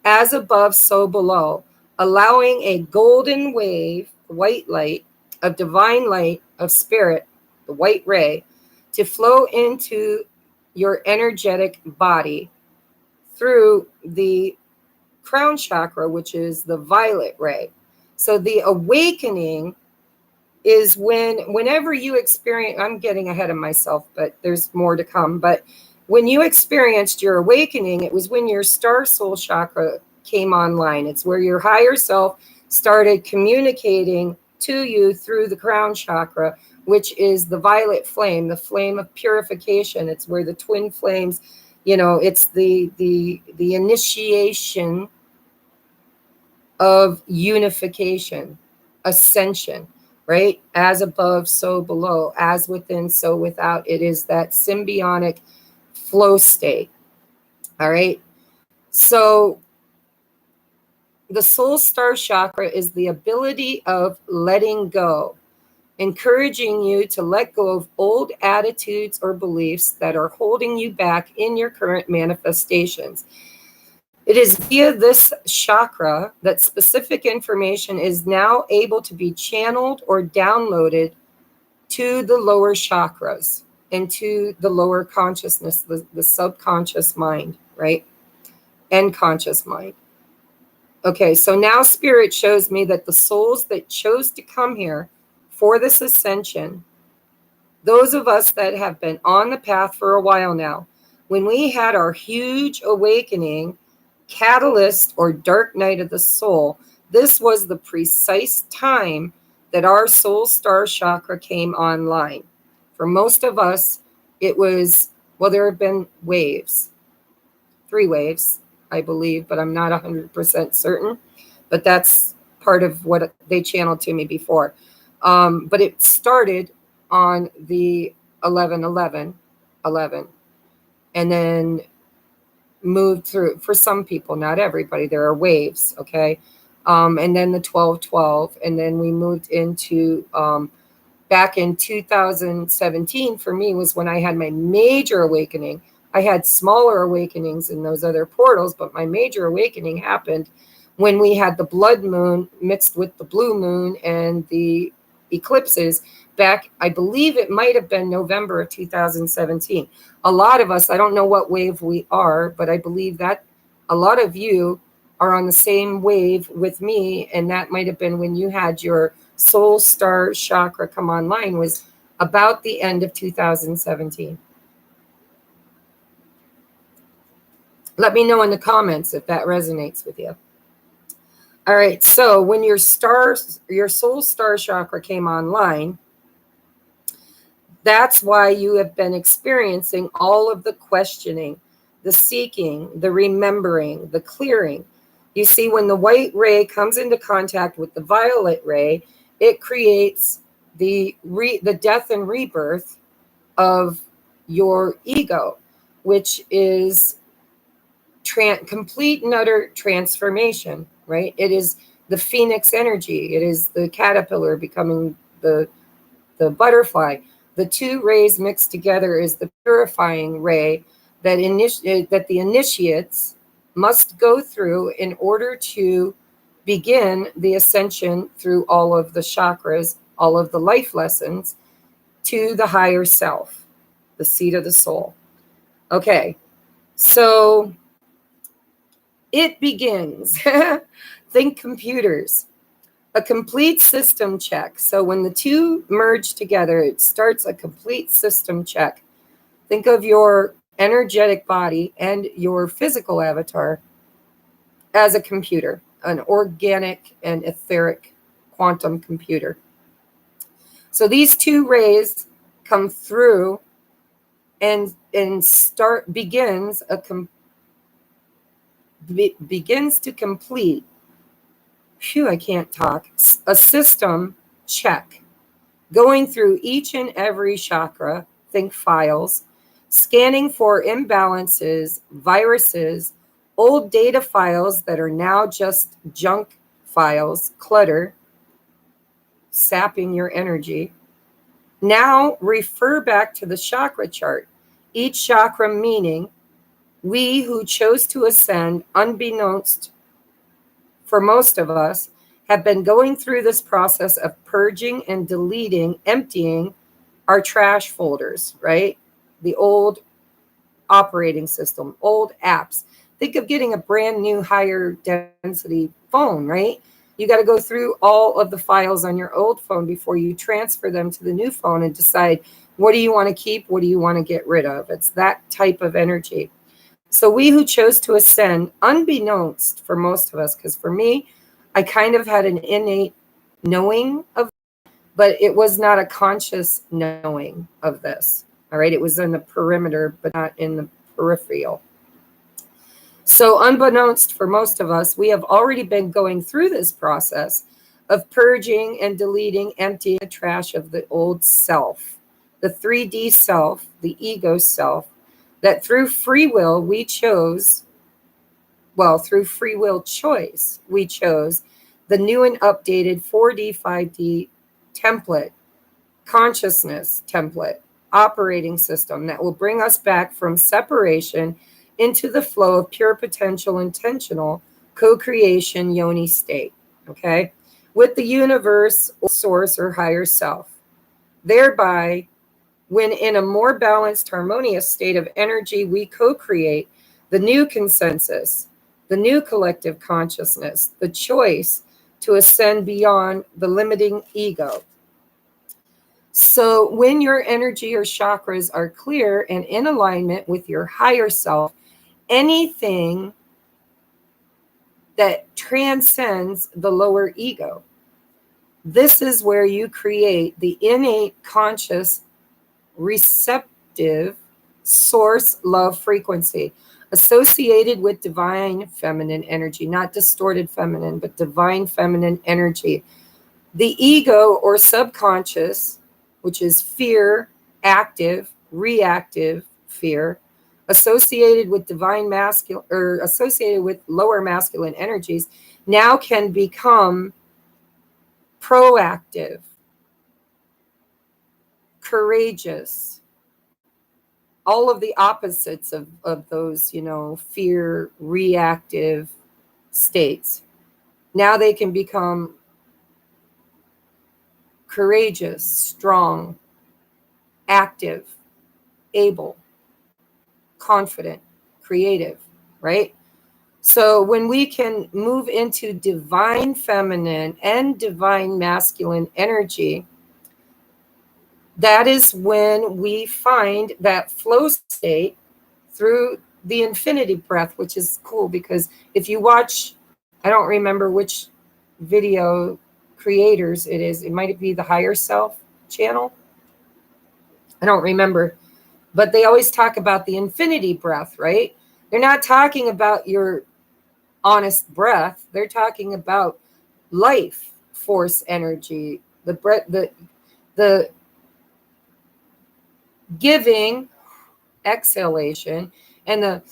as above, so below, allowing a golden wave, white light, of divine light, of spirit, the white ray, to flow into your energetic body through the crown chakra, which is the violet ray. So the awakening is whenever you experience, I'm getting ahead of myself, but there's more to come. But when you experienced your awakening, it was when your star soul chakra came online. It's where your higher self started communicating to you through the crown chakra, which is the violet flame, the flame of purification. It's where the twin flames, it's the initiation of unification, ascension, right? As above, so below, as within, so without. It is that symbiotic flow state. All right. So the soul star chakra is the ability of letting go, encouraging you to let go of old attitudes or beliefs that are holding you back in your current manifestations. It is via this chakra that specific information is now able to be channeled or downloaded to the lower chakras and to the lower consciousness, the subconscious mind, right? And conscious mind. Okay, so now Spirit shows me that the souls that chose to come here for this ascension, those of us that have been on the path for a while now, when we had our huge awakening, catalyst or dark night of the soul, this was the precise time that our soul star chakra came online. For most of us, it was, well, there have been waves, 3 waves, I believe, but I'm not 100% certain. But that's part of what they channeled to me before. But it started on the 11-11, and then moved through, for some people, not everybody, there are waves, okay? And then the 12-12, and then we moved into, back in 2017, for me, was when I had my major awakening. I had smaller awakenings in those other portals, but my major awakening happened when we had the blood moon mixed with the blue moon and the eclipses back, I believe it might have been November of 2017. A lot of us, I don't know what wave we are, but I believe that a lot of you are on the same wave with me, and that might have been when you had your soul star chakra come online, was about the end of 2017. Let me know in the comments if that resonates with you. All right, so when your soul star chakra came online, that's why you have been experiencing all of the questioning, the seeking, the remembering, the clearing. You see, when the white ray comes into contact with the violet ray, it creates the death and rebirth of your ego, which is complete and utter transformation, right? It is the phoenix energy. It is the caterpillar becoming the butterfly. The 2 rays mixed together is the purifying ray that the initiates must go through in order to begin the ascension through all of the chakras, all of the life lessons, to the higher self, the seat of the soul. Okay, so it begins. Think computers. A complete system check. So when the 2 merge together, it starts a complete system check. Think of your energetic body and your physical avatar as a computer, an organic and etheric quantum computer. So these 2 rays come through and begins to complete, I can't talk, a system check, going through each and every chakra, think files, scanning for imbalances, viruses, old data files that are now just junk files, clutter, sapping your energy. Now refer back to the chakra chart, each chakra meaning we who chose to ascend, unbeknownst for most of us, have been going through this process of purging and deleting, emptying our trash folders, right? The old operating system, old apps. Think of getting a brand new higher density phone, right? You got to go through all of the files on your old phone before you transfer them to the new phone and decide, what do you want to keep? What do you want to get rid of? It's that type of energy. So we who chose to ascend, unbeknownst for most of us, because for me, I kind of had an innate knowing of, but it was not a conscious knowing of this. All right. It was in the perimeter, but not in the peripheral. So unbeknownst for most of us, we have already been going through this process of purging and deleting, emptying the trash of the old self, the 3D self, the ego self, that through free will we chose, well, through free will choice, we chose the new and updated 4D, 5D template, consciousness template, operating system that will bring us back from separation into the flow of pure potential, intentional co-creation yoni state, okay, with the universe or source or higher self. Thereby, when in a more balanced, harmonious state of energy, we co-create the new consensus, the new collective consciousness, the choice to ascend beyond the limiting ego. So when your energy or chakras are clear and in alignment with your higher self, anything that transcends the lower ego, this is where you create the innate conscious receptive source love frequency associated with divine feminine energy, not distorted feminine, but divine feminine energy. The ego or subconscious, which is fear, active, reactive fear, associated with divine masculine or associated with lower masculine energies, now can become proactive, courageous, all of the opposites of those, fear, reactive states. Now they can become courageous, strong, active, able, confident, creative, right? So when we can move into divine feminine and divine masculine energy, that is when we find that flow state through the infinity breath, which is cool because if you watch, I don't remember which video creators it is. It might be the Higher Self channel. I don't remember. But they always talk about the infinity breath, right? They're not talking about your honest breath. They're talking about life force energy, the breath, the giving exhalation and the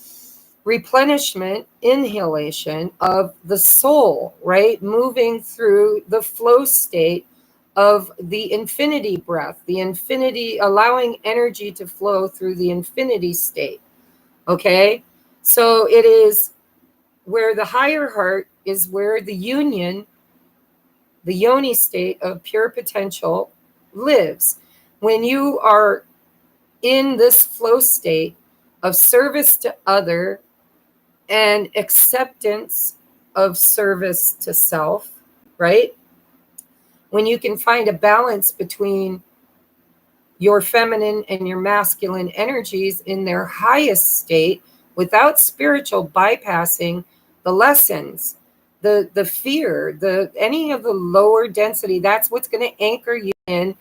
replenishment inhalation of the soul, right? Moving through the flow state of the infinity breath, the infinity, allowing energy to flow through the infinity state. Okay. So it is where the higher heart is where the union, the yoni state of pure potential lives. When you are in this flow state of service to other and acceptance of service to self, right? When you can find a balance between your feminine and your masculine energies in their highest state without spiritual bypassing the lessons, the fear, any of the lower density, that's what's going to anchor you in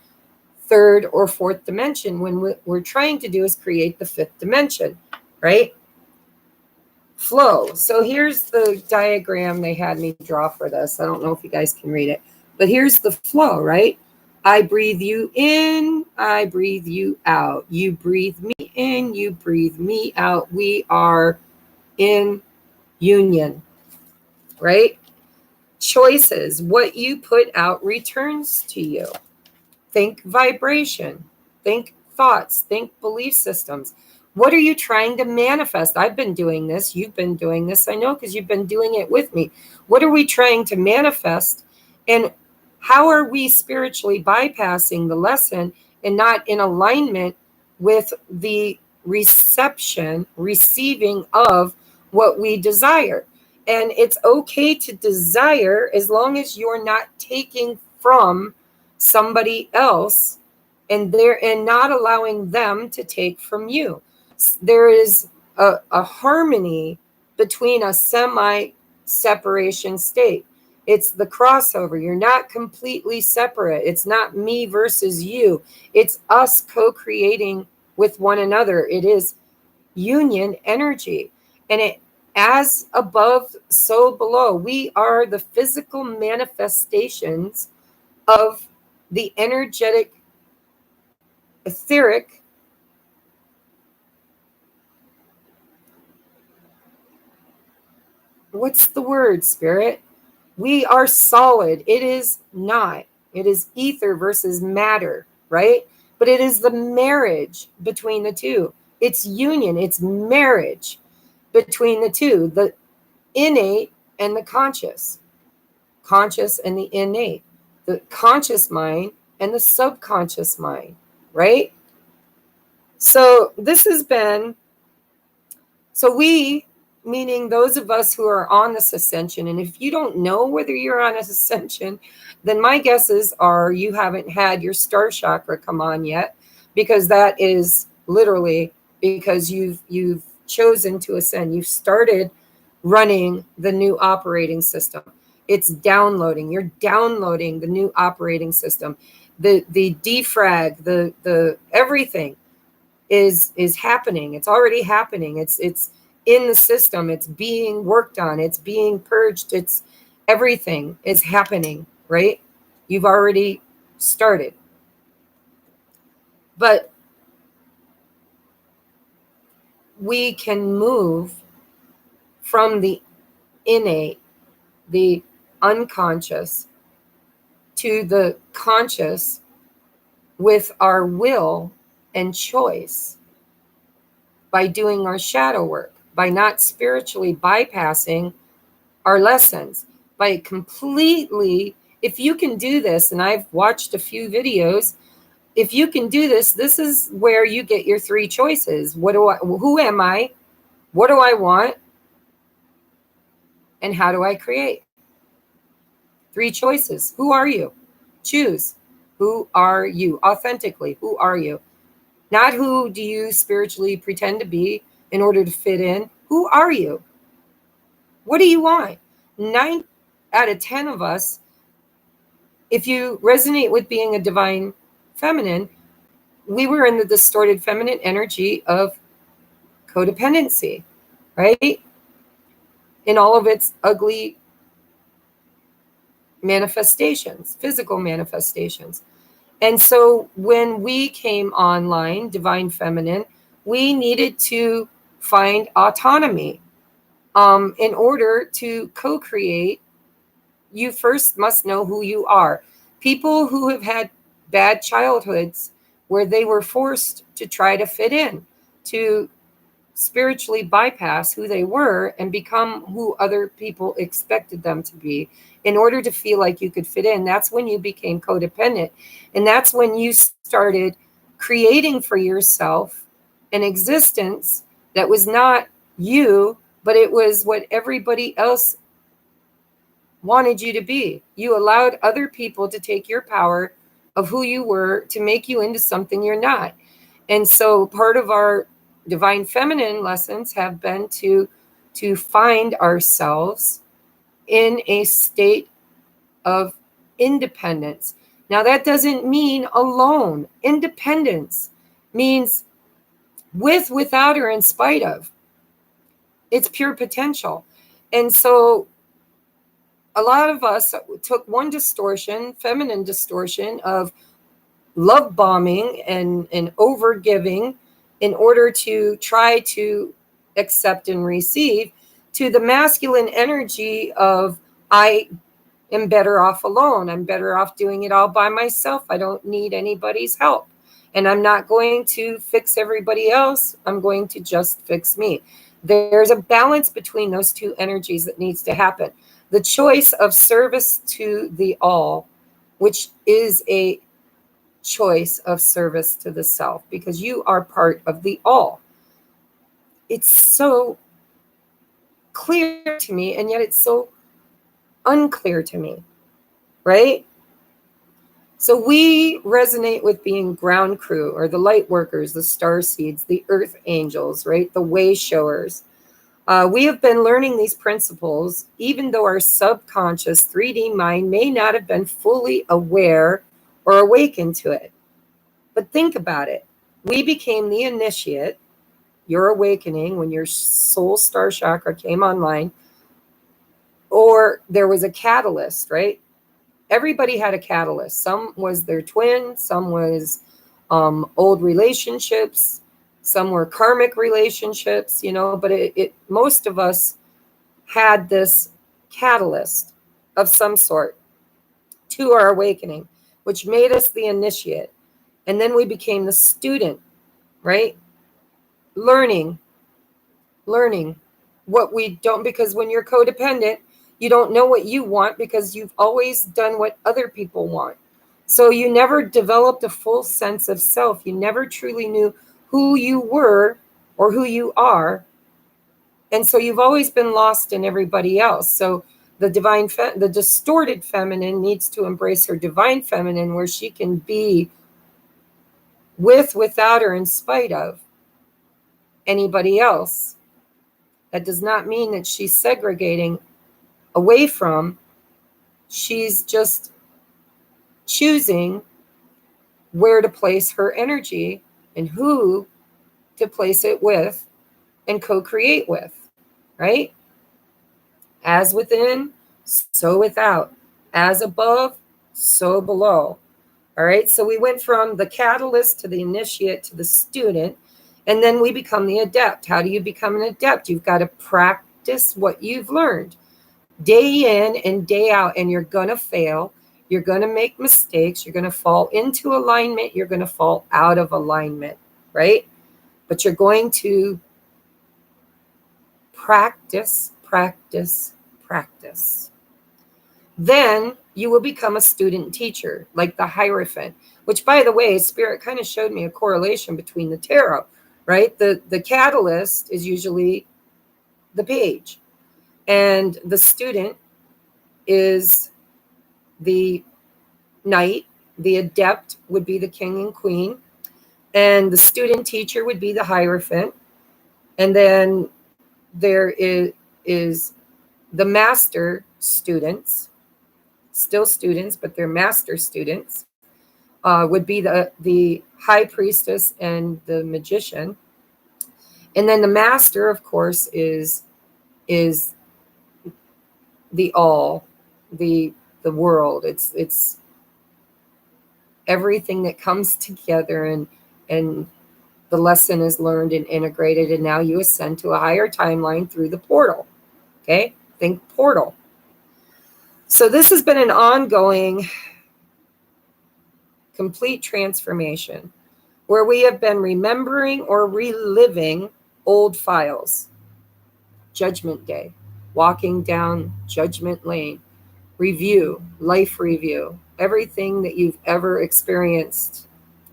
third or fourth dimension when what we're trying to do is create the fifth dimension, right? Flow. So here's the diagram they had me draw for this. I don't know if you guys can read it, but here's the flow, right? I breathe you in, I breathe you out. You breathe me in, you breathe me out. We are in union, right? Choices. What you put out returns to you. Think vibration, think thoughts, think belief systems. What are you trying to manifest? I've been doing this. You've been doing this. I know because you've been doing it with me. What are we trying to manifest? And how are we spiritually bypassing the lesson and not in alignment with the receiving of what we desire. And it's okay to desire as long as you're not taking from somebody else and not allowing them to take from you. There is a harmony between a semi-separation state. It's the crossover. You're not completely separate. It's not me versus you. It's us co-creating with one another. It is union energy. And it, as above, so below. We are the physical manifestations of the energetic, etheric, what's the word, Spirit? We are solid. It is not. It is ether versus matter, right? But it is the marriage between the two. It's union. It's marriage between the two, the innate and the conscious and the innate, the conscious mind and the subconscious mind, right? So this has been, so we, meaning those of us who are on this ascension, and if you don't know whether you're on this ascension, then my guesses are you haven't had your star chakra come on yet, because that is literally because you've chosen to ascend. You've started running the new operating system. It's downloading. You're downloading the new operating system. The defrag, the everything is happening. It's already happening. It's in the system. It's being worked on. It's being purged. It's everything is happening, right? You've already started. But we can move from the innate, the unconscious, to the conscious with our will and choice by doing our shadow work, by not spiritually bypassing our lessons, by completely, if you can do this, and I've watched a few videos, if you can do this, this is where you get your three choices. Who am I? What do I want? And how do I create? Three choices. Who are you? Choose. Who are you? Authentically, who are you? Not who do you spiritually pretend to be in order to fit in. Who are you? What do you want? 9 out of 10 of us, if you resonate with being a divine feminine, we were in the distorted feminine energy of codependency, right? In all of its ugly manifestations, physical manifestations. And so when we came online, divine feminine, we needed to find autonomy. In order to co-create, you first must know who you are. People who have had bad childhoods where they were forced to try to fit in, to spiritually bypass who they were and become who other people expected them to be in order to feel like you could fit in. That's when you became codependent. And that's when you started creating for yourself an existence that was not you, but it was what everybody else wanted you to be. You allowed other people to take your power of who you were to make you into something you're not. And so part of our divine feminine lessons have been to find ourselves in a state of independence. Now that doesn't mean alone. Independence means with, without, or in spite of. It's pure potential. And so a lot of us took one distortion, feminine distortion of love bombing and over giving in order to try to accept and receive, to the masculine energy of I am better off alone. I'm better off doing it all by myself. I don't need anybody's help. And I'm not going to fix everybody else. I'm going to just fix me. There's a balance between those two energies that needs to happen. The choice of service to the all, which is a choice of service to the self, because you are part of the all. It's so clear to me, and yet it's so unclear to me, right? So we resonate with being ground crew, or the light workers, the star seeds, the earth angels, right? The way showers. We have been learning these principles, even though our subconscious 3D mind may not have been fully aware or awakened to it. But think about it. We became the initiate, your awakening, when your soul star chakra came online, or there was a catalyst, right? Everybody had a catalyst. Some was their twin, some was old relationships, some were karmic relationships, but most of us had this catalyst of some sort to our awakening, which made us the initiate. And then we became the student, right? Learning what we don't, because when you're codependent, you don't know what you want because you've always done what other people want. So you never developed a full sense of self. You never truly knew who you were or who you are. And so you've always been lost in everybody else. So the the distorted feminine needs to embrace her divine feminine, where she can be with, without, or in spite of anybody else. That does not mean that she's segregating away from. She's just choosing where to place her energy and who to place it with and co-create with, right? As within, so without. As above, so below. All right, so we went from the catalyst to the initiate to the student, and then we become the adept. How do you become an adept? You've got to practice what you've learned day in and day out, and you're going to fail. You're going to make mistakes. You're going to fall into alignment. You're going to fall out of alignment, right? But you're going to practice, practice, practice. Then you will become a student teacher, like the Hierophant, which, by the way, Spirit kind of showed me a correlation between the tarot, right? The catalyst is usually the page, and the student is the knight. The adept would be the king and queen, and the student teacher would be the Hierophant. And then there is the master students, still students, but they're master students, would be the high priestess and the magician. And then the master, of course, is the all, the world. It's everything that comes together, and the lesson is learned and integrated, and now you ascend to a higher timeline through the portal. Okay, think portal. So this has been an ongoing, complete transformation, where we have been remembering or reliving old files. Judgment Day, walking down Judgment Lane, review, life review, everything that you've ever experienced.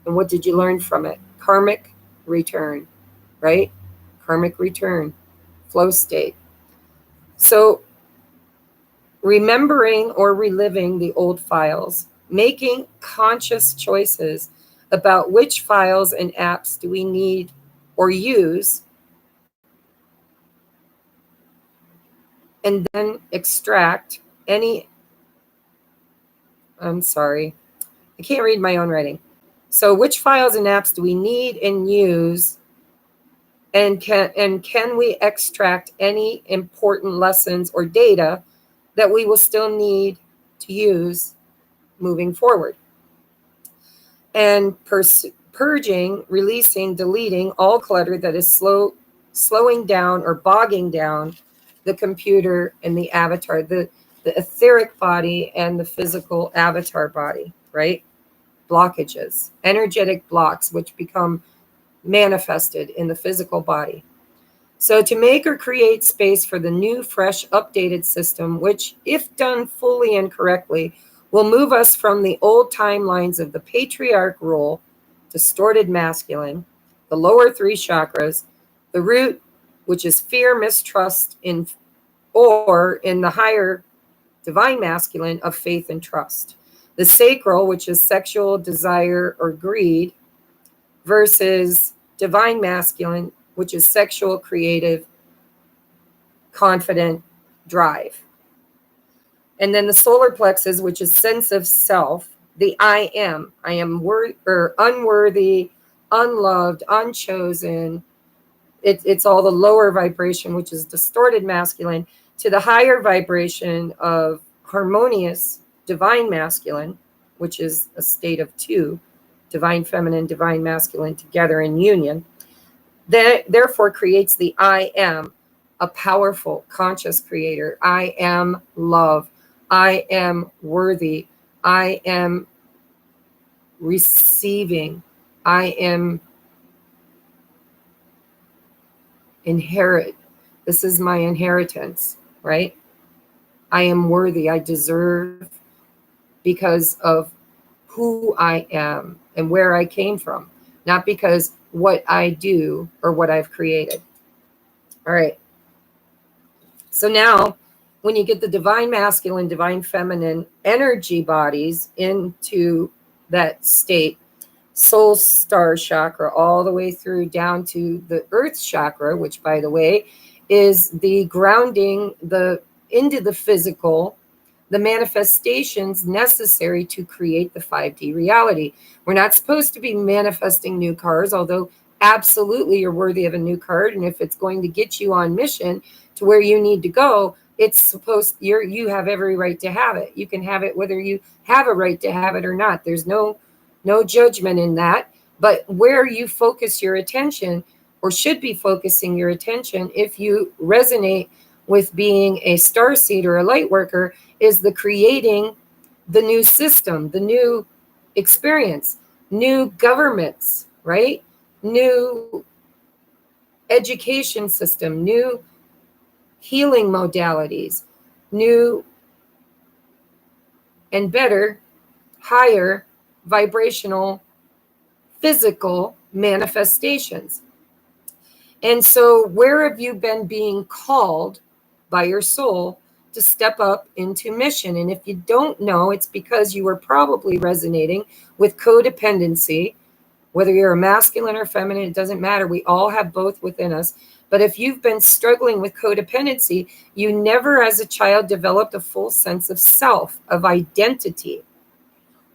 And what did you learn from it? Karmic return, right? Karmic return, flow state. So remembering or reliving the old files, making conscious choices about which files and apps do we need or use, and then extract any, I'm sorry, I can't read my own writing. So which files and apps do we need and use, and can we extract any important lessons or data that we will still need to use moving forward? And purging, releasing, deleting all clutter that is slowing down or bogging down the computer and the avatar, the etheric body and the physical avatar body, right? Blockages, energetic blocks, which become manifested in the physical body. So to make or create space for the new, fresh, updated system, which, if done fully and correctly, will move us from the old timelines of the patriarch rule, distorted masculine, the lower three chakras, the root, which is fear, mistrust in or in the higher divine masculine of faith and trust. The sacral, which is sexual desire or greed, versus divine masculine, which is sexual, creative, confident drive. And then the solar plexus, which is sense of self, the I am unworthy, unloved, unchosen. It's all the lower vibration, which is distorted masculine, to the higher vibration of harmonious divine masculine, which is a state of two, divine feminine, divine masculine together in union. That therefore creates the I am, a powerful conscious creator. I am love. I am worthy. I am receiving. I am inherit. This is my inheritance, right? I am worthy. I deserve because of who I am and where I came from, not because what I do or what I've created. All right. So now when you get the divine masculine, divine feminine energy bodies into that state, soul star chakra, all the way through down to the earth chakra, which by the way is the grounding into the physical, the manifestations necessary to create the 5D reality. We're not supposed to be manifesting new cars, although absolutely you're worthy of a new car. And if it's going to get you on mission to where you need to go, it's supposed, you have every right to have it. You can have it whether you have a right to have it or not. There's no judgment in that. But where you focus your attention, or should be focusing your attention, if you resonate with being a starseed or a light worker, is the creating the new system, the new experience, new governments, right? New education system, new healing modalities, new and better, higher vibrational, physical manifestations. And so where have you been being called by your soul to step up into mission? And if you don't know, it's because you were probably resonating with codependency, whether you're a masculine or feminine, it doesn't matter. We all have both within us. But if you've been struggling with codependency, you never as a child developed a full sense of self, of identity.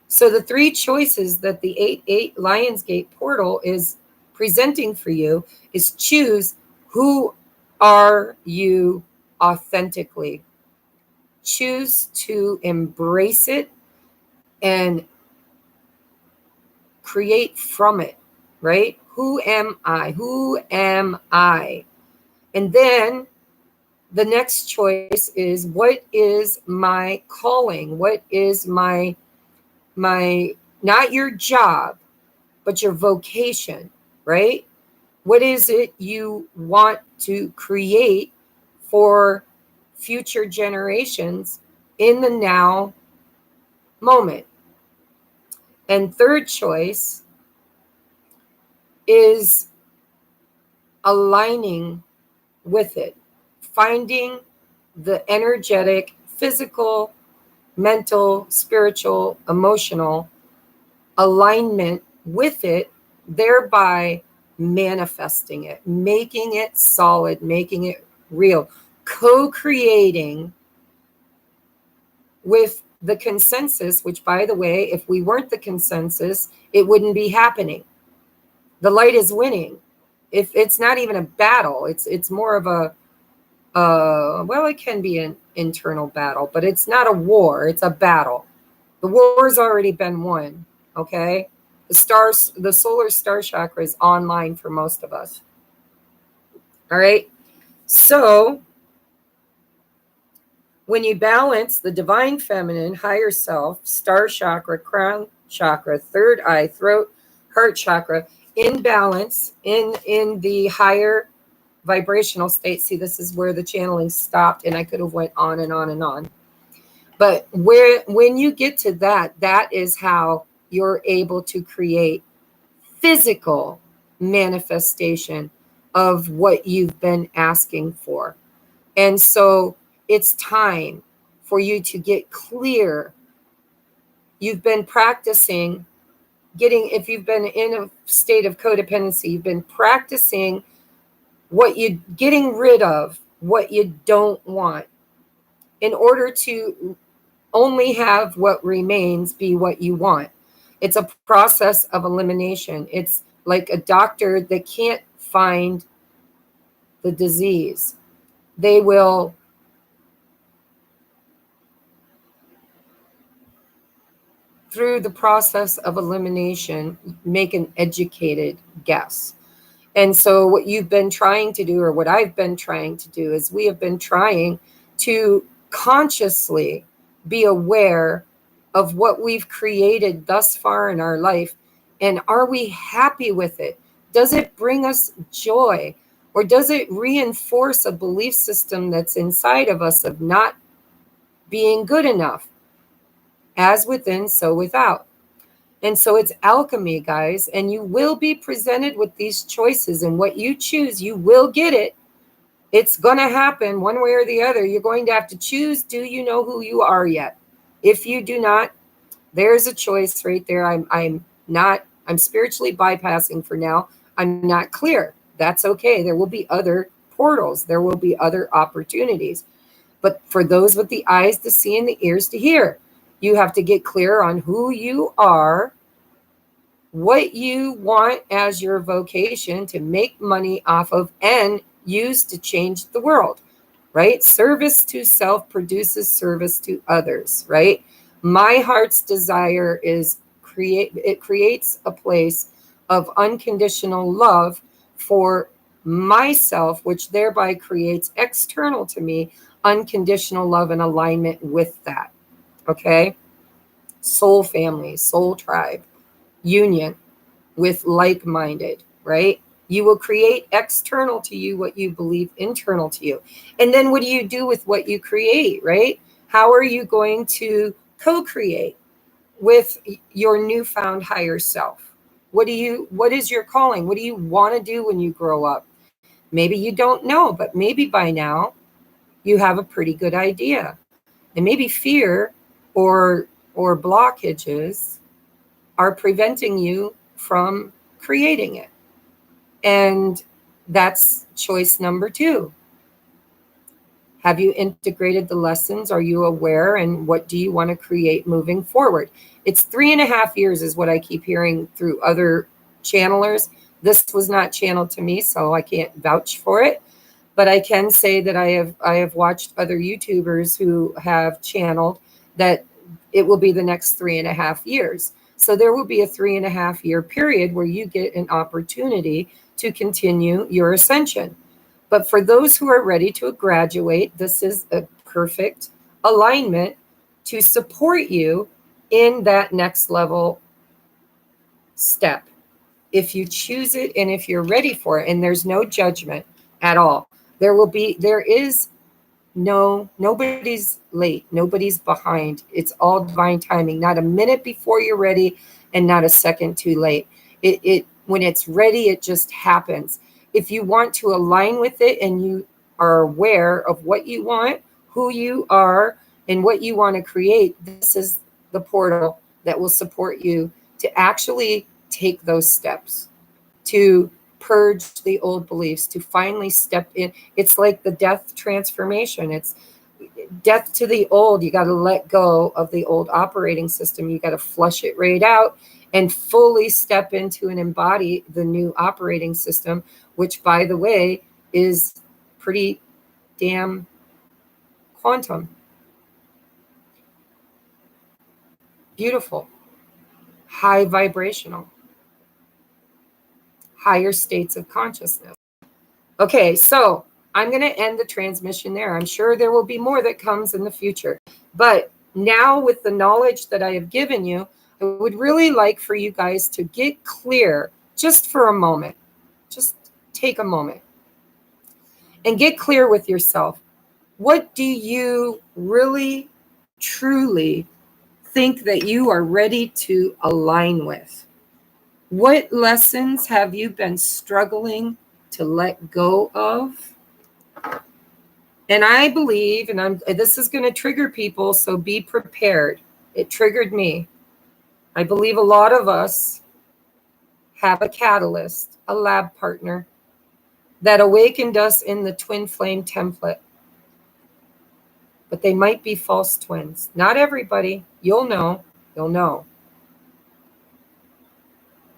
So the three choices that the 8-8 Lionsgate portal is presenting for you is choose who are you authentically. Choose to embrace it and create from it, right? Who am I? Who am I? And then the next choice is, what is my calling? What is my not your job, but your vocation, right? What is it you want to create for future generations in the now moment? And third choice is aligning with it, finding the energetic, physical, mental, spiritual, emotional alignment with it, thereby manifesting it, making it solid, making it real, co-creating with the consensus, which by the way, if we weren't the consensus, it wouldn't be happening. The light is winning. If it's not even a battle, it's more of a well, it can be an internal battle, but it's not a war, it's a battle. The war's already been won, okay? The solar star chakra is online for most of us. All right? So when you balance the divine feminine, higher self, star chakra, crown chakra, third eye, throat, heart chakra, in balance, in the higher vibrational state. See, this is where the channeling stopped, and I could have went on and on and on. But when you get to that, that is how you're able to create physical manifestation of what you've been asking for. And so it's time for you to get clear. You've been practicing if you've been in a state of codependency, you've been practicing getting rid of what you don't want in order to only have what remains be what you want. It's a process of elimination. It's like a doctor that can't find the disease. They will through the process of elimination, make an educated guess. And so what you've been trying to do, or what I've been trying to do, is we have been trying to consciously be aware of what we've created thus far in our life. And are we happy with it? Does it bring us joy? Or does it reinforce a belief system that's inside of us of not being good enough? As within, so without. And so it's alchemy, guys, and you will be presented with these choices, and what you choose, you will get it. It's going to happen one way or the other. You're going to have to choose. Do you know who you are yet? If you do not, there's a choice right there. I'm spiritually bypassing for now. I'm not clear. That's okay. There will be other portals. There will be other opportunities. But for those with the eyes to see and the ears to hear, you have to get clear on who you are, what you want as your vocation to make money off of and use to change the world, right? Service to self produces service to others, right? My heart's desire is it creates a place of unconditional love for myself, which thereby creates external to me unconditional love and alignment with that. Okay, soul family, soul tribe, union with like-minded, right? You will create external to you what you believe internal to you. And then what do you do with what you create, right? How are you going to co-create with your newfound higher self? What is your calling? What do you want to do when you grow up? Maybe you don't know, but maybe by now you have a pretty good idea. And maybe fear or blockages are preventing you from creating it. And that's choice number 2. Have you integrated the lessons? Are you aware? And what do you want to create moving forward? It's 3.5 years is what I keep hearing through other channelers. This was not channeled to me, so I can't vouch for it. But I can say that I have watched other YouTubers who have channeled that it will be the next 3.5 years. So there will be a 3.5 year period where you get an opportunity to continue your ascension. But for those who are ready to graduate, this is a perfect alignment to support you in that next level step. If you choose it and if you're ready for it, and there's no judgment at all. Nobody's late, nobody's behind. It's all divine timing, not a minute before you're ready and not a second too late. It when it's ready, it just happens. If you want to align with it and you are aware of what you want, who you are, and what you want to create, this is the portal that will support you to actually take those steps, to purge the old beliefs, to finally step in. It's like the death transformation. It's death to the old. You got to let go of the old operating system. You got to flush it right out and fully step into and embody the new operating system, which, by the way, is pretty damn quantum. Beautiful. High vibrational. Higher states of consciousness. Okay, so I'm going to end the transmission there. I'm sure there will be more that comes in the future. But now, with the knowledge that I have given you, I would really like for you guys to get clear just for a moment. Just take a moment and get clear with yourself. What do you really, truly think that you are ready to align with? What lessons have you been struggling to let go of? And I believe, and this is going to trigger people, so be prepared. It triggered me. I believe a lot of us have a catalyst, a lab partner that awakened us in the twin flame template. But they might be false twins. Not everybody. You'll know. You'll know.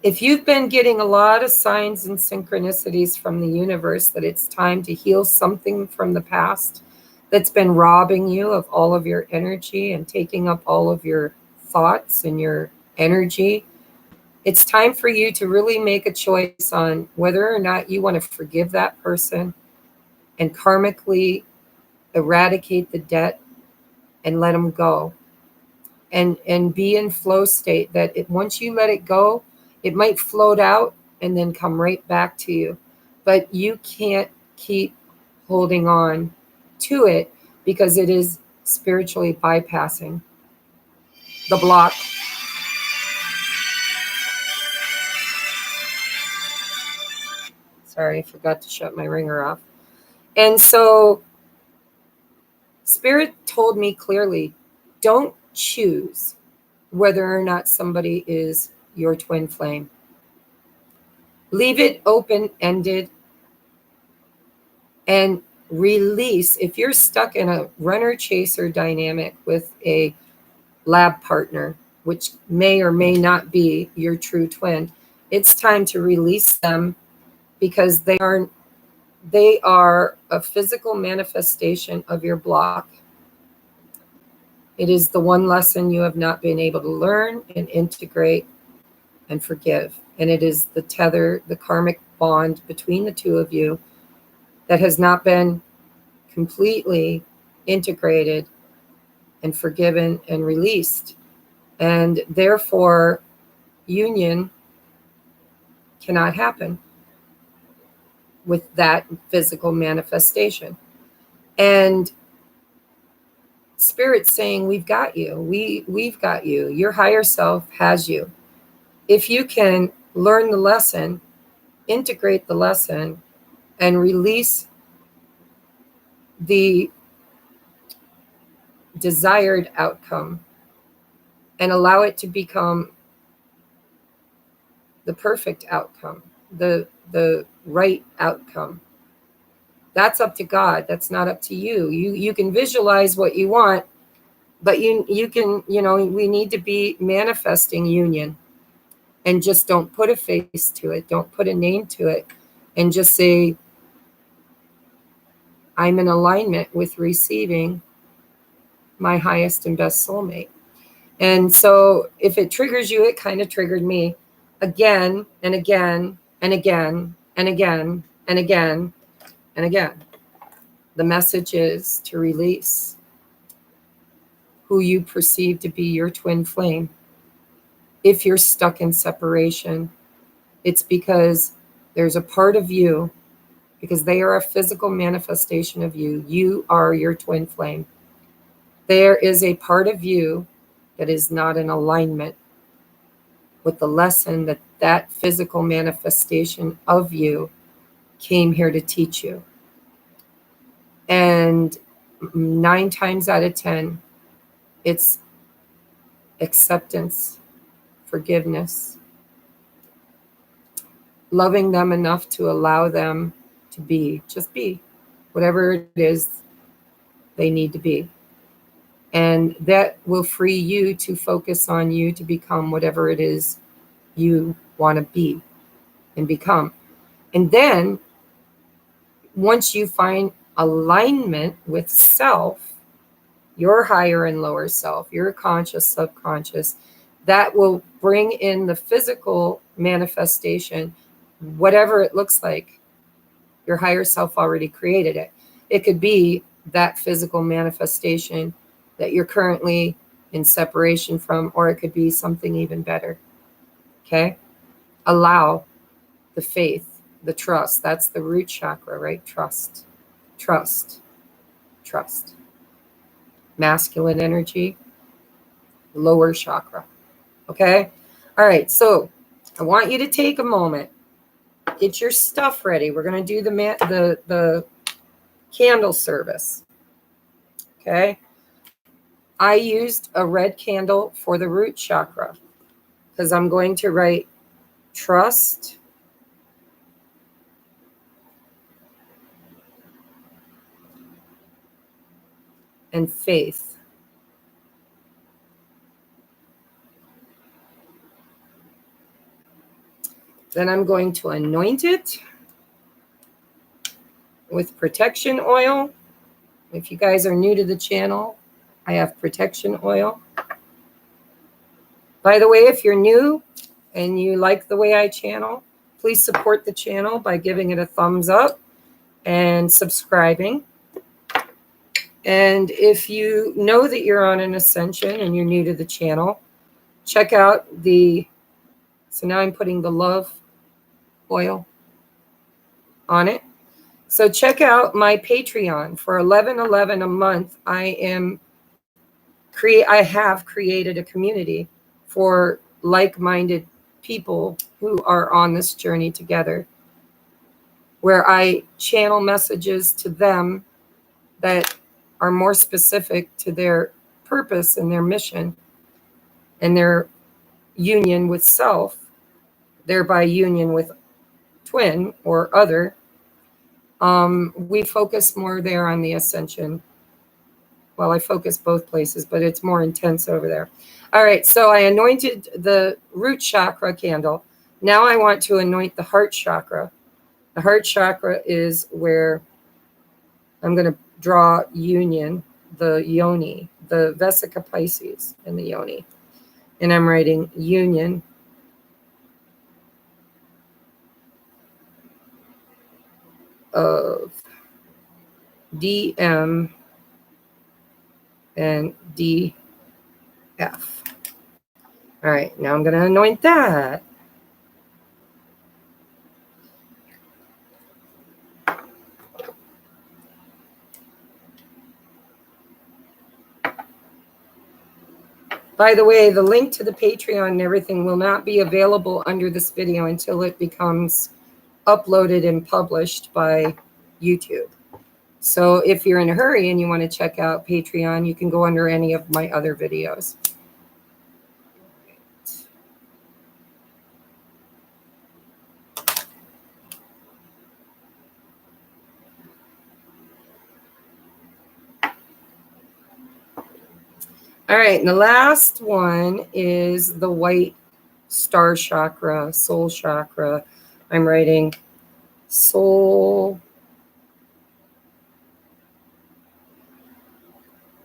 If you've been getting a lot of signs and synchronicities from the universe that it's time to heal something from the past that's been robbing you of all of your energy and taking up all of your thoughts and your energy, it's time for you to really make a choice on whether or not you want to forgive that person and karmically eradicate the debt and let them go. And be in flow state that once you let it go, it might float out and then come right back to you. But you can't keep holding on to it because it is spiritually bypassing the block. Sorry, I forgot to shut my ringer off. And so Spirit told me clearly, don't choose whether or not somebody is your twin flame. Leave it open-ended and release. If you're stuck in a runner-chaser dynamic with a lab partner, which may or may not be your true twin, it's time to release them because they are a physical manifestation of your block. It is the one lesson you have not been able to learn and integrate and forgive. And it is the tether, the karmic bond between the two of you that has not been completely integrated and forgiven and released. And therefore, union cannot happen with that physical manifestation. And Spirit's saying, we've got you. We've got you. Your higher self has you. If you can learn the lesson, integrate the lesson, and release the desired outcome and allow it to become the perfect outcome, the right outcome. That's up to God. That's not up to you. You can visualize what you want, but you can, we need to be manifesting union, and just don't put a face to it. Don't put a name to it, and just say, I'm in alignment with receiving my highest and best soulmate. And so if it triggers you, it kind of triggered me again and again and again and again and again and again. The message is to release who you perceive to be your twin flame. If you're stuck in separation, it's because there's a part of you, because they are a physical manifestation of you. You are your twin flame. There is a part of you that is not in alignment with the lesson that that physical manifestation of you came here to teach you. And 9 times out of 10, it's acceptance, forgiveness, loving them enough to allow them to be, just be, whatever it is they need to be. And that will free you to focus on you to become whatever it is you want to be and become. And then once you find alignment with self, your higher and lower self, your conscious, subconscious, that will bring in the physical manifestation, whatever it looks like. Your higher self already created it. It could be that physical manifestation that you're currently in separation from, or it could be something even better. Okay? Allow the faith, the trust. That's the root chakra, right? Trust, trust, trust. Masculine energy, lower chakra. Okay? All right. So I want you to take a moment. Get your stuff ready. We're going to do the candle service. Okay. I used a red candle for the root chakra because I'm going to write trust and faith. Then I'm going to anoint it with protection oil. If you guys are new to the channel, I have protection oil. By the way, if you're new and you like the way I channel, please support the channel by giving it a thumbs up and subscribing. And if you know that you're on an ascension and you're new to the channel, check out so now I'm putting the love oil on it. So check out my Patreon for $11.11 a month. I have created a community for like-minded people who are on this journey together, where I channel messages to them that are more specific to their purpose and their mission and their union with self, thereby union with twin or other. We focus more there on the ascension. Well, I focus both places, but it's more intense over there. All right, so I anointed the root chakra candle. Now I want to anoint the heart chakra. The heart chakra is where I'm going to draw union, the yoni, the Vesica Pisces and the yoni. And I'm writing union of DM and DF. All right, now I'm going to anoint that. By the way, the link to the Patreon and everything will not be available under this video until it becomes uploaded and published by YouTube. So if you're in a hurry and you want to check out Patreon, you can go under any of my other videos. All right, and the last one is the white star chakra, soul chakra. I'm writing soul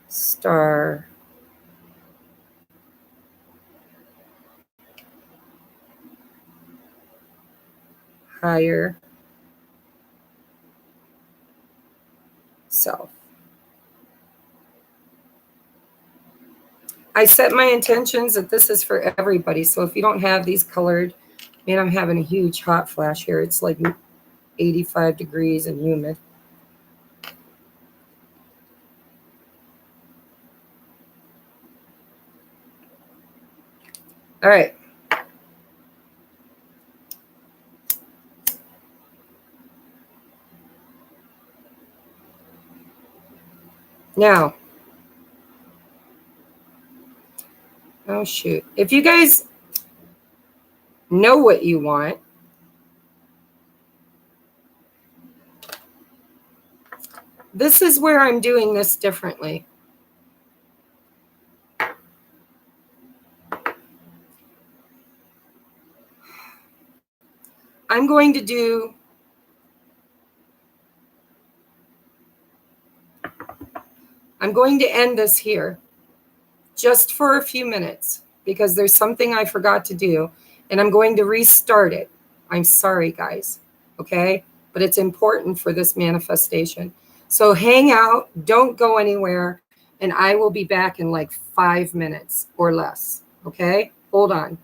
star higher self. I set my intentions that this is for everybody. So if you don't have these colored, man, I'm having a huge hot flash here. It's like 85 degrees and humid. All right. Now, oh shoot. If you guys know what you want, this is where I'm doing this differently. I'm going to end this here just for a few minutes because there's something I forgot to do and I'm going to restart it. I'm sorry, guys. Okay. But it's important for this manifestation. So hang out, don't go anywhere, and I will be back in like 5 minutes or less. Okay. Hold on.